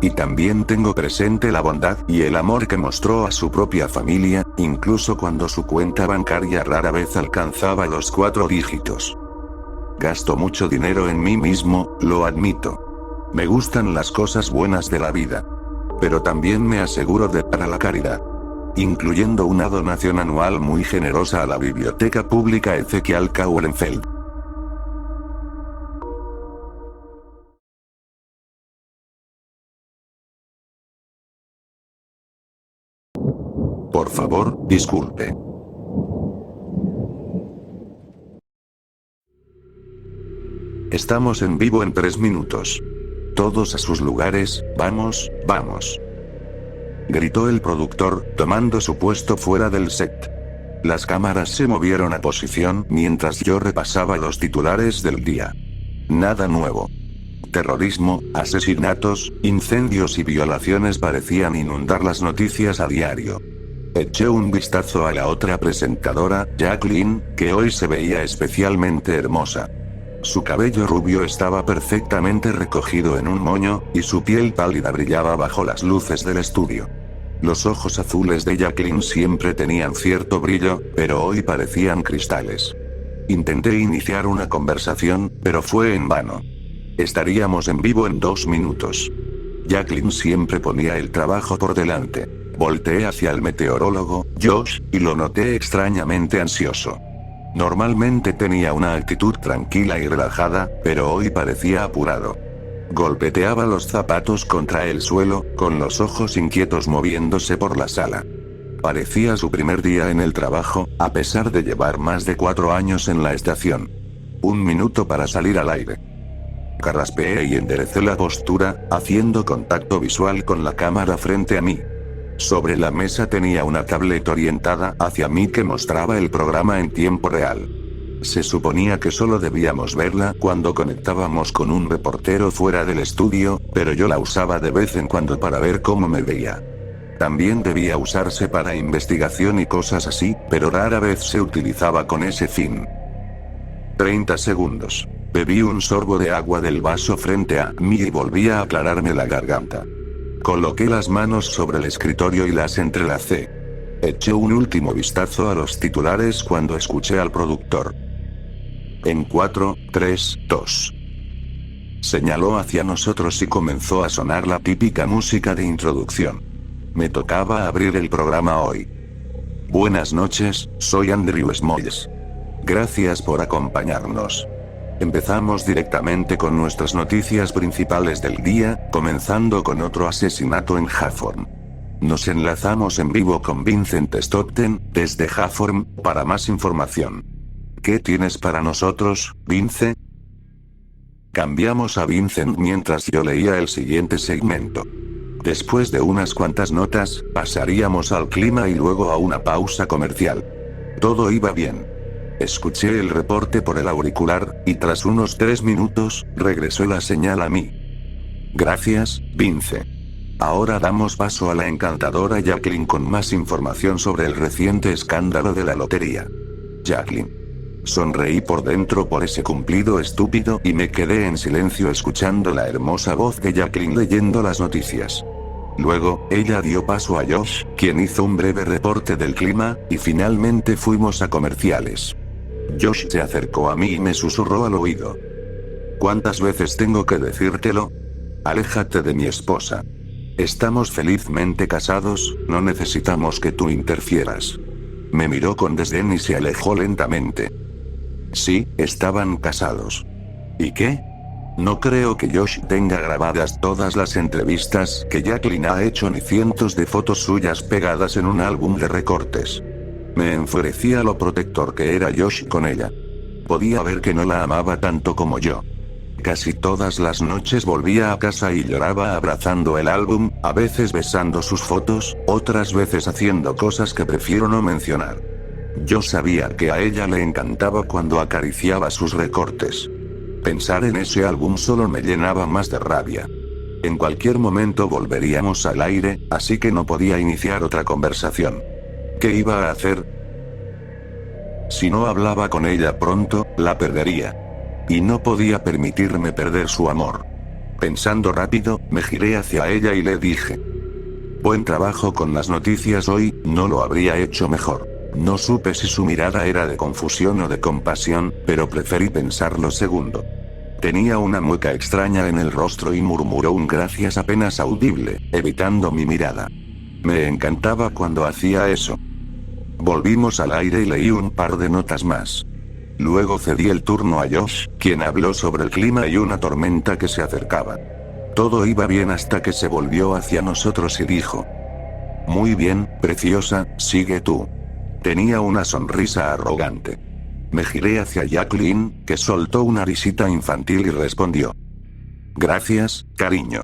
Y también tengo presente la bondad y el amor que mostró a su propia familia, incluso cuando su cuenta bancaria rara vez alcanzaba los 4 dígitos. Gasto mucho dinero en mí mismo, lo admito. Me gustan las cosas buenas de la vida. Pero también me aseguro de dar a la caridad. Incluyendo una donación anual muy generosa a la Biblioteca Pública Ezequiel Kaulenfeld. Por favor, disculpe. Estamos en vivo en 3 minutos. Todos a sus lugares, vamos, vamos. Gritó el productor, tomando su puesto fuera del set. Las cámaras se movieron a posición mientras yo repasaba los titulares del día. Nada nuevo. Terrorismo, asesinatos, incendios y violaciones parecían inundar las noticias a diario. Eché un vistazo a la otra presentadora, Jacqueline, que hoy se veía especialmente hermosa. Su cabello rubio estaba perfectamente recogido en un moño, y su piel pálida brillaba bajo las luces del estudio. Los ojos azules de Jacqueline siempre tenían cierto brillo, pero hoy parecían cristales. Intenté iniciar una conversación, pero fue en vano. Estaríamos en vivo en 2 minutos. Jacqueline siempre ponía el trabajo por delante. Volteé hacia el meteorólogo, Josh, y lo noté extrañamente ansioso. Normalmente tenía una actitud tranquila y relajada, pero hoy parecía apurado. Golpeteaba los zapatos contra el suelo, con los ojos inquietos moviéndose por la sala. Parecía su primer día en el trabajo, a pesar de llevar más de 4 años en la estación. 1 minuto para salir al aire. Carraspeé y enderecé la postura, haciendo contacto visual con la cámara frente a mí. Sobre la mesa tenía una tablet orientada hacia mí que mostraba el programa en tiempo real. Se suponía que solo debíamos verla cuando conectábamos con un reportero fuera del estudio, pero yo la usaba de vez en cuando para ver cómo me veía. También debía usarse para investigación y cosas así, pero rara vez se utilizaba con ese fin. 30 segundos. Bebí un sorbo de agua del vaso frente a mí y volví a aclararme la garganta. Coloqué las manos sobre el escritorio y las entrelacé. Eché un último vistazo a los titulares cuando escuché al productor. En 4, 3, 2. Señaló hacia nosotros y comenzó a sonar la típica música de introducción. Me tocaba abrir el programa hoy. Buenas noches, soy Andrew Smoyes. Gracias por acompañarnos. Empezamos directamente con nuestras noticias principales del día, comenzando con otro asesinato en Hawthorne. Nos enlazamos en vivo con Vincent Stockton, desde Hawthorne, para más información. ¿Qué tienes para nosotros, Vince? Cambiamos a Vincent mientras yo leía el siguiente segmento. Después de unas cuantas notas, pasaríamos al clima y luego a una pausa comercial. Todo iba bien. Escuché el reporte por el auricular, y tras unos 3 minutos, regresó la señal a mí. Gracias, Vince. Ahora damos paso a la encantadora Jacqueline con más información sobre el reciente escándalo de la lotería. Jacqueline. Sonreí por dentro por ese cumplido estúpido y me quedé en silencio escuchando la hermosa voz de Jacqueline leyendo las noticias. Luego, ella dio paso a Josh, quien hizo un breve reporte del clima, y finalmente fuimos a comerciales. Josh se acercó a mí y me susurró al oído. ¿Cuántas veces tengo que decírtelo? Aléjate de mi esposa. Estamos felizmente casados, no necesitamos que tú interfieras. Me miró con desdén y se alejó lentamente. Sí, estaban casados. ¿Y qué? No creo que Josh tenga grabadas todas las entrevistas que Jacqueline ha hecho ni cientos de fotos suyas pegadas en un álbum de recortes. Me enfurecía lo protector que era Josh con ella. Podía ver que no la amaba tanto como yo. Casi todas las noches volvía a casa y lloraba abrazando el álbum, a veces besando sus fotos, otras veces haciendo cosas que prefiero no mencionar. Yo sabía que a ella le encantaba cuando acariciaba sus recortes. Pensar en ese álbum solo me llenaba más de rabia. En cualquier momento volveríamos al aire, así que no podía iniciar otra conversación. ¿Qué iba a hacer? Si no hablaba con ella pronto, la perdería. Y no podía permitirme perder su amor. Pensando rápido, me giré hacia ella y le dije. Buen trabajo con las noticias hoy, no lo habría hecho mejor. No supe si su mirada era de confusión o de compasión, pero preferí pensar lo segundo. Tenía una mueca extraña en el rostro y murmuró un gracias apenas audible, evitando mi mirada. Me encantaba cuando hacía eso. Volvimos al aire y leí un par de notas más. Luego cedí el turno a Josh, quien habló sobre el clima y una tormenta que se acercaba. Todo iba bien hasta que se volvió hacia nosotros y dijo. Muy bien, preciosa, sigue tú. Tenía una sonrisa arrogante. Me giré hacia Jacqueline, que soltó una risita infantil y respondió. Gracias, cariño.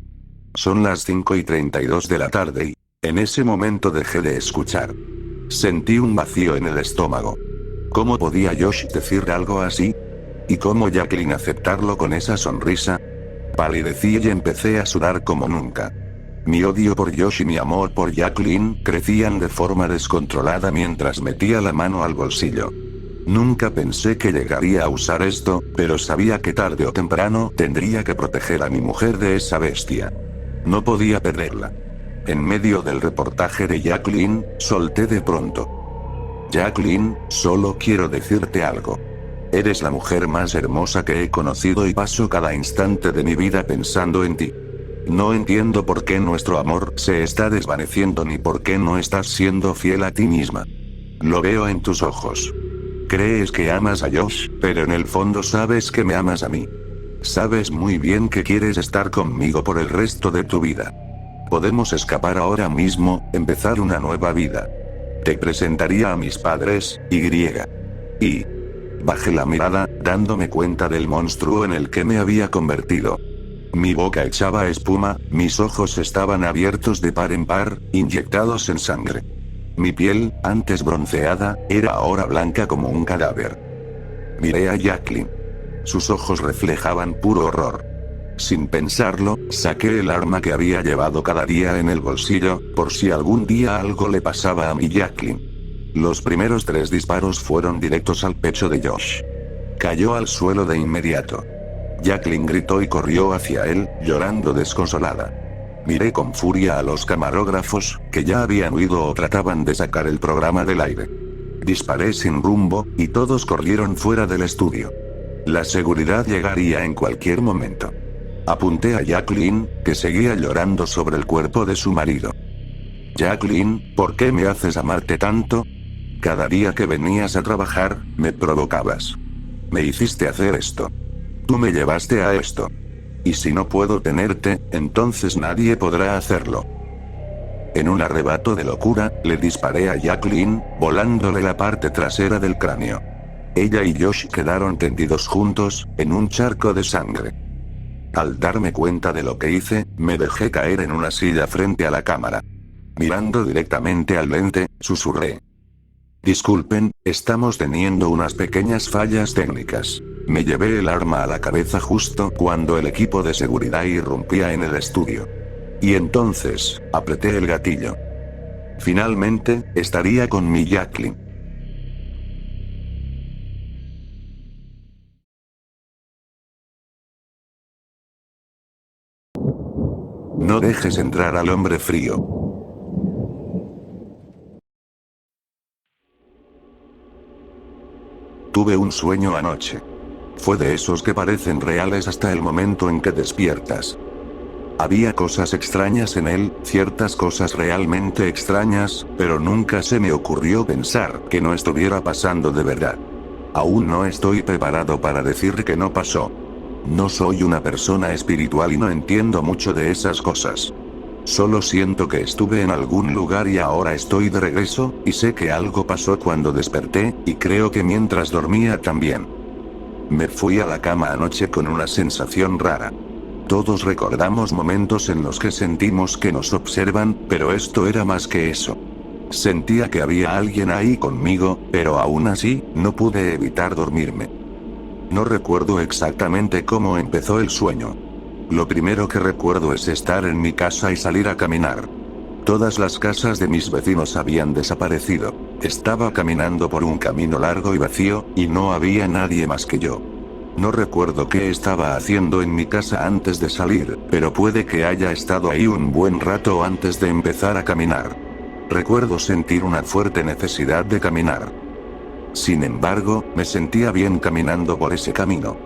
Son las 5:32 de la tarde y, en ese momento dejé de escuchar. Sentí un vacío en el estómago. ¿Cómo podía Josh decir algo así? ¿Y cómo Jacqueline aceptarlo con esa sonrisa? Palidecí y empecé a sudar como nunca. Mi odio por Josh y mi amor por Jacqueline crecían de forma descontrolada mientras metía la mano al bolsillo. Nunca pensé que llegaría a usar esto, pero sabía que tarde o temprano tendría que proteger a mi mujer de esa bestia. No podía perderla. En medio del reportaje de Jacqueline, solté de pronto. Jacqueline, solo quiero decirte algo. Eres la mujer más hermosa que he conocido y paso cada instante de mi vida pensando en ti. No entiendo por qué nuestro amor se está desvaneciendo ni por qué no estás siendo fiel a ti misma. Lo veo en tus ojos. Crees que amas a Josh, pero en el fondo sabes que me amas a mí. Sabes muy bien que quieres estar conmigo por el resto de tu vida. Podemos escapar ahora mismo, empezar una nueva vida. Te presentaría a mis padres, y... Bajé la mirada, dándome cuenta del monstruo en el que me había convertido. Mi boca echaba espuma, mis ojos estaban abiertos de par en par, inyectados en sangre. Mi piel, antes bronceada, era ahora blanca como un cadáver. Miré a Jacqueline. Sus ojos reflejaban puro horror. Sin pensarlo, saqué el arma que había llevado cada día en el bolsillo, por si algún día algo le pasaba a mi Jacqueline. Los primeros 3 disparos fueron directos al pecho de Josh. Cayó al suelo de inmediato. Jacqueline gritó y corrió hacia él, llorando desconsolada. Miré con furia a los camarógrafos, que ya habían huido o trataban de sacar el programa del aire. Disparé sin rumbo, y todos corrieron fuera del estudio. La seguridad llegaría en cualquier momento. Apunté a Jacqueline, que seguía llorando sobre el cuerpo de su marido. Jacqueline, ¿por qué me haces amarte tanto? Cada día que venías a trabajar, me provocabas. Me hiciste hacer esto. Tú me llevaste a esto. Y si no puedo tenerte, entonces nadie podrá hacerlo. En un arrebato de locura, le disparé a Jacqueline, volándole la parte trasera del cráneo. Ella y Josh quedaron tendidos juntos, en un charco de sangre. Al darme cuenta de lo que hice, me dejé caer en una silla frente a la cámara. Mirando directamente al lente, susurré. Disculpen, estamos teniendo unas pequeñas fallas técnicas. Me llevé el arma a la cabeza justo cuando el equipo de seguridad irrumpía en el estudio. Y entonces, apreté el gatillo. Finalmente, estaría con mi Jacqueline. No dejes entrar al hombre frío. Tuve un sueño anoche. Fue de esos que parecen reales hasta el momento en que despiertas. Había cosas extrañas en él, ciertas cosas realmente extrañas, pero nunca se me ocurrió pensar que no estuviera pasando de verdad. Aún no estoy preparado para decir que no pasó. No soy una persona espiritual y no entiendo mucho de esas cosas. Solo siento que estuve en algún lugar y ahora estoy de regreso, y sé que algo pasó cuando desperté, y creo que mientras dormía también. Me fui a la cama anoche con una sensación rara. Todos recordamos momentos en los que sentimos que nos observan, pero esto era más que eso. Sentía que había alguien ahí conmigo, pero aún así, no pude evitar dormirme. No recuerdo exactamente cómo empezó el sueño. Lo primero que recuerdo es estar en mi casa y salir a caminar. Todas las casas de mis vecinos habían desaparecido. Estaba caminando por un camino largo y vacío, y no había nadie más que yo. No recuerdo qué estaba haciendo en mi casa antes de salir, pero puede que haya estado ahí un buen rato antes de empezar a caminar. Recuerdo sentir una fuerte necesidad de caminar. Sin embargo, me sentía bien caminando por ese camino.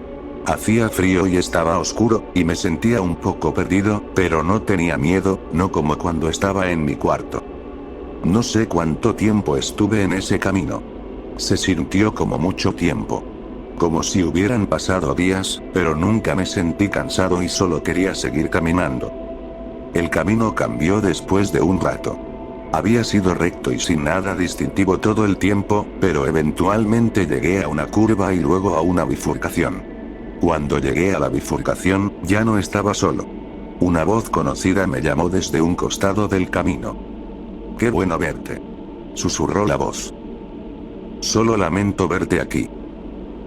Hacía frío y estaba oscuro, y me sentía un poco perdido, pero no tenía miedo, no como cuando estaba en mi cuarto. No sé cuánto tiempo estuve en ese camino. Se sintió como mucho tiempo. Como si hubieran pasado días, pero nunca me sentí cansado y solo quería seguir caminando. El camino cambió después de un rato. Había sido recto y sin nada distintivo todo el tiempo, pero eventualmente llegué a una curva y luego a una bifurcación. Cuando llegué a la bifurcación, ya no estaba solo. Una voz conocida me llamó desde un costado del camino. «Qué bueno verte», susurró la voz. «Solo lamento verte aquí».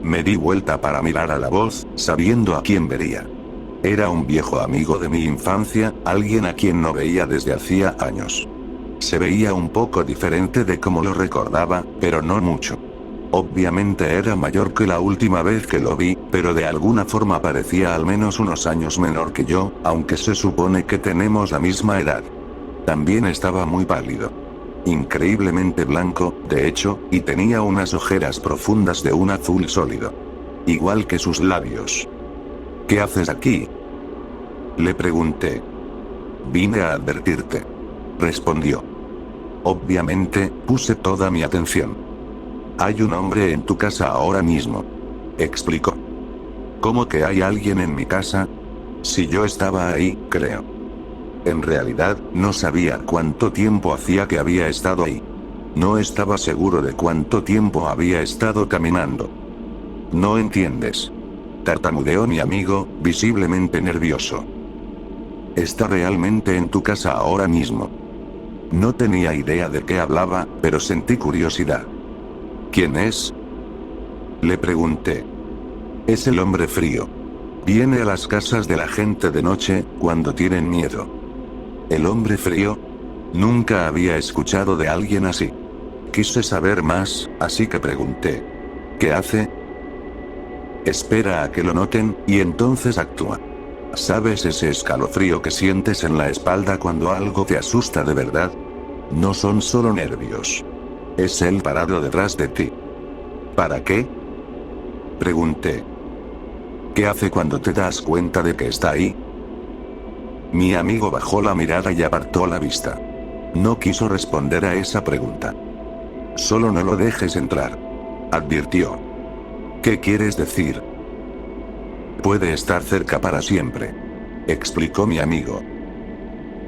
Me di vuelta para mirar a la voz, sabiendo a quién vería. Era un viejo amigo de mi infancia, alguien a quien no veía desde hacía años. Se veía un poco diferente de como lo recordaba, pero no mucho. Obviamente era mayor que la última vez que lo vi, pero de alguna forma parecía al menos unos años menor que yo, aunque se supone que tenemos la misma edad. También estaba muy pálido. Increíblemente blanco, de hecho, y tenía unas ojeras profundas de un azul sólido. Igual que sus labios. ¿Qué haces aquí?, le pregunté. Vine a advertirte, respondió. Obviamente, puse toda mi atención. Hay un hombre en tu casa ahora mismo, explicó. ¿Cómo que hay alguien en mi casa? Si yo estaba ahí, creo. En realidad, no sabía cuánto tiempo hacía que había estado ahí. No estaba seguro de cuánto tiempo había estado caminando. No entiendes, tartamudeó mi amigo, visiblemente nervioso. Está realmente en tu casa ahora mismo. No tenía idea de qué hablaba, pero sentí curiosidad. ¿Quién es?, le pregunté. Es el hombre frío. Viene a las casas de la gente de noche, cuando tienen miedo. ¿El hombre frío? Nunca había escuchado de alguien así. Quise saber más, así que pregunté. ¿Qué hace? Espera a que lo noten, y entonces actúa. ¿Sabes ese escalofrío que sientes en la espalda cuando algo te asusta de verdad? No son solo nervios. Es él parado detrás de ti. ¿Para qué?, pregunté. ¿Qué hace cuando te das cuenta de que está ahí? Mi amigo bajó la mirada y apartó la vista. No quiso responder a esa pregunta. Solo no lo dejes entrar, advirtió. ¿Qué quieres decir? Puede estar cerca para siempre, explicó mi amigo.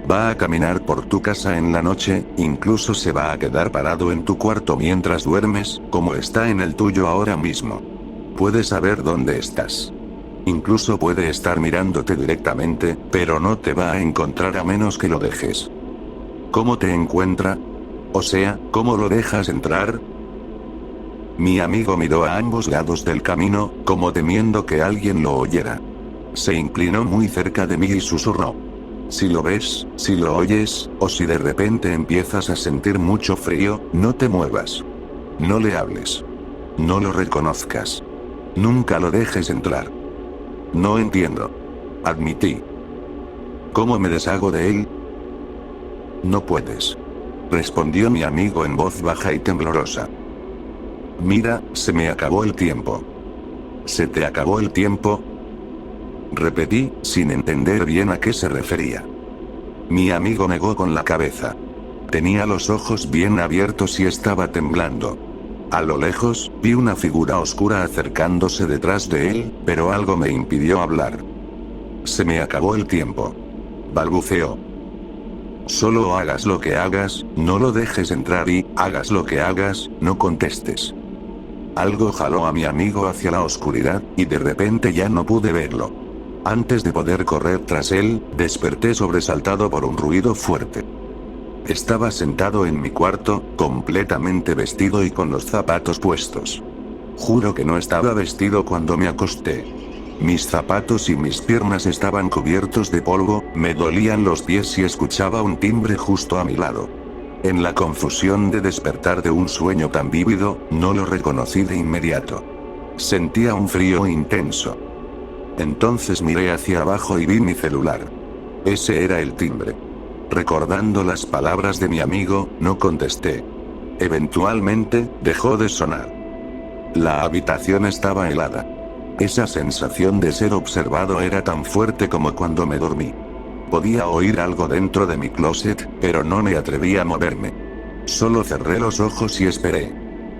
Va a caminar por tu casa en la noche, incluso se va a quedar parado en tu cuarto mientras duermes, como está en el tuyo ahora mismo. Puede saber dónde estás. Incluso puede estar mirándote directamente, pero no te va a encontrar a menos que lo dejes. ¿Cómo te encuentra? O sea, ¿cómo lo dejas entrar? Mi amigo miró a ambos lados del camino, como temiendo que alguien lo oyera. Se inclinó muy cerca de mí y susurró. Si lo ves, si lo oyes, o si de repente empiezas a sentir mucho frío, no te muevas. No le hables. No lo reconozcas. Nunca lo dejes entrar. No entiendo, admití. ¿Cómo me deshago de él? No puedes, respondió mi amigo en voz baja y temblorosa. Mira, se me acabó el tiempo. ¿Se te acabó el tiempo?, repetí, sin entender bien a qué se refería. Mi amigo negó con la cabeza. Tenía los ojos bien abiertos y estaba temblando. A lo lejos, vi una figura oscura acercándose detrás de él, pero algo me impidió hablar. Se me acabó el tiempo, balbuceó. Solo hagas lo que hagas, no lo dejes entrar y, hagas lo que hagas, no contestes. Algo jaló a mi amigo hacia la oscuridad, y de repente ya no pude verlo. Antes de poder correr tras él, desperté sobresaltado por un ruido fuerte. Estaba sentado en mi cuarto, completamente vestido y con los zapatos puestos. Juro que no estaba vestido cuando me acosté. Mis zapatos y mis piernas estaban cubiertos de polvo, me dolían los pies y escuchaba un timbre justo a mi lado. En la confusión de despertar de un sueño tan vívido, no lo reconocí de inmediato. Sentía un frío intenso. Entonces miré hacia abajo y vi mi celular. Ese era el timbre. Recordando las palabras de mi amigo, no contesté. Eventualmente, dejó de sonar. La habitación estaba helada. Esa sensación de ser observado era tan fuerte como cuando me dormí. Podía oír algo dentro de mi closet, pero no me atreví a moverme. Solo cerré los ojos y esperé.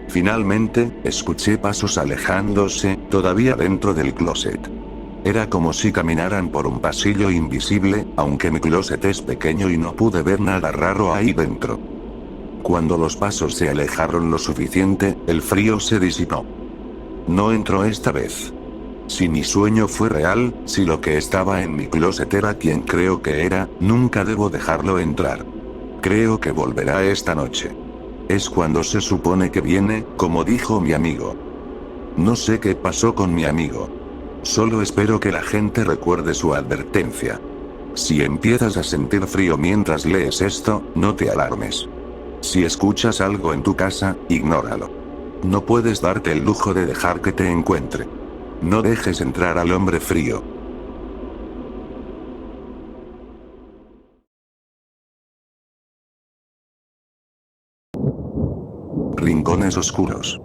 Finalmente, escuché pasos alejándose, todavía dentro del closet. Era como si caminaran por un pasillo invisible, aunque mi closet es pequeño y no pude ver nada raro ahí dentro. Cuando los pasos se alejaron lo suficiente, el frío se disipó. No entró esta vez. Si mi sueño fue real, si lo que estaba en mi closet era quien creo que era, nunca debo dejarlo entrar. Creo que volverá esta noche. Es cuando se supone que viene, como dijo mi amigo. No sé qué pasó con mi amigo. Solo espero que la gente recuerde su advertencia. Si empiezas a sentir frío mientras lees esto, no te alarmes. Si escuchas algo en tu casa, ignóralo. No puedes darte el lujo de dejar que te encuentre. No dejes entrar al hombre frío. Rincones oscuros.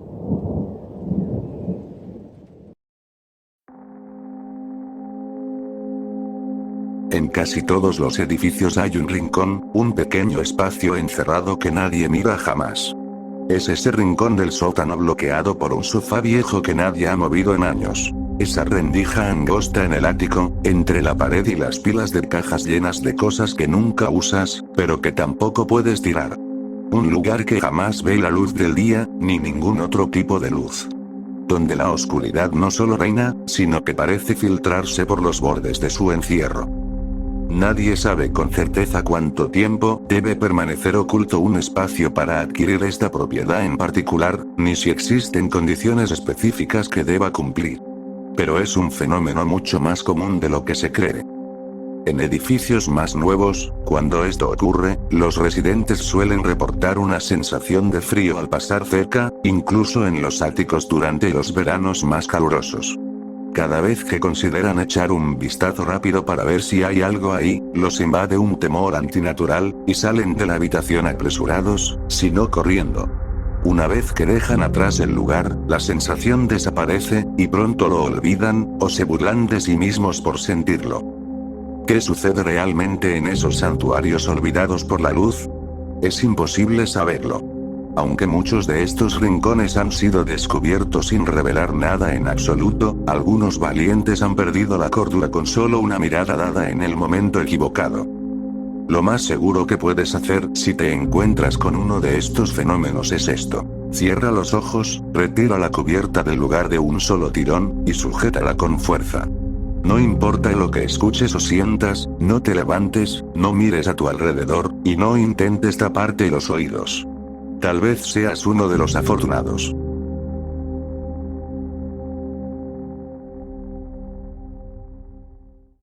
En casi todos los edificios hay un rincón, un pequeño espacio encerrado que nadie mira jamás. Es ese rincón del sótano bloqueado por un sofá viejo que nadie ha movido en años. Esa rendija angosta en el ático, entre la pared y las pilas de cajas llenas de cosas que nunca usas, pero que tampoco puedes tirar. Un lugar que jamás ve la luz del día, ni ningún otro tipo de luz. Donde la oscuridad no solo reina, sino que parece filtrarse por los bordes de su encierro. Nadie sabe con certeza cuánto tiempo debe permanecer oculto un espacio para adquirir esta propiedad en particular, ni si existen condiciones específicas que deba cumplir. Pero es un fenómeno mucho más común de lo que se cree. En edificios más nuevos, cuando esto ocurre, los residentes suelen reportar una sensación de frío al pasar cerca, incluso en los áticos durante los veranos más calurosos. Cada vez que consideran echar un vistazo rápido para ver si hay algo ahí, los invade un temor antinatural, y salen de la habitación apresurados, si no corriendo. Una vez que dejan atrás el lugar, la sensación desaparece, y pronto lo olvidan, o se burlan de sí mismos por sentirlo. ¿Qué sucede realmente en esos santuarios olvidados por la luz? Es imposible saberlo. Aunque muchos de estos rincones han sido descubiertos sin revelar nada en absoluto, algunos valientes han perdido la cordura con solo una mirada dada en el momento equivocado. Lo más seguro que puedes hacer si te encuentras con uno de estos fenómenos es esto. Cierra los ojos, retira la cubierta del lugar de un solo tirón, y sujétala con fuerza. No importa lo que escuches o sientas, no te levantes, no mires a tu alrededor, y no intentes taparte los oídos. Tal vez seas uno de los afortunados.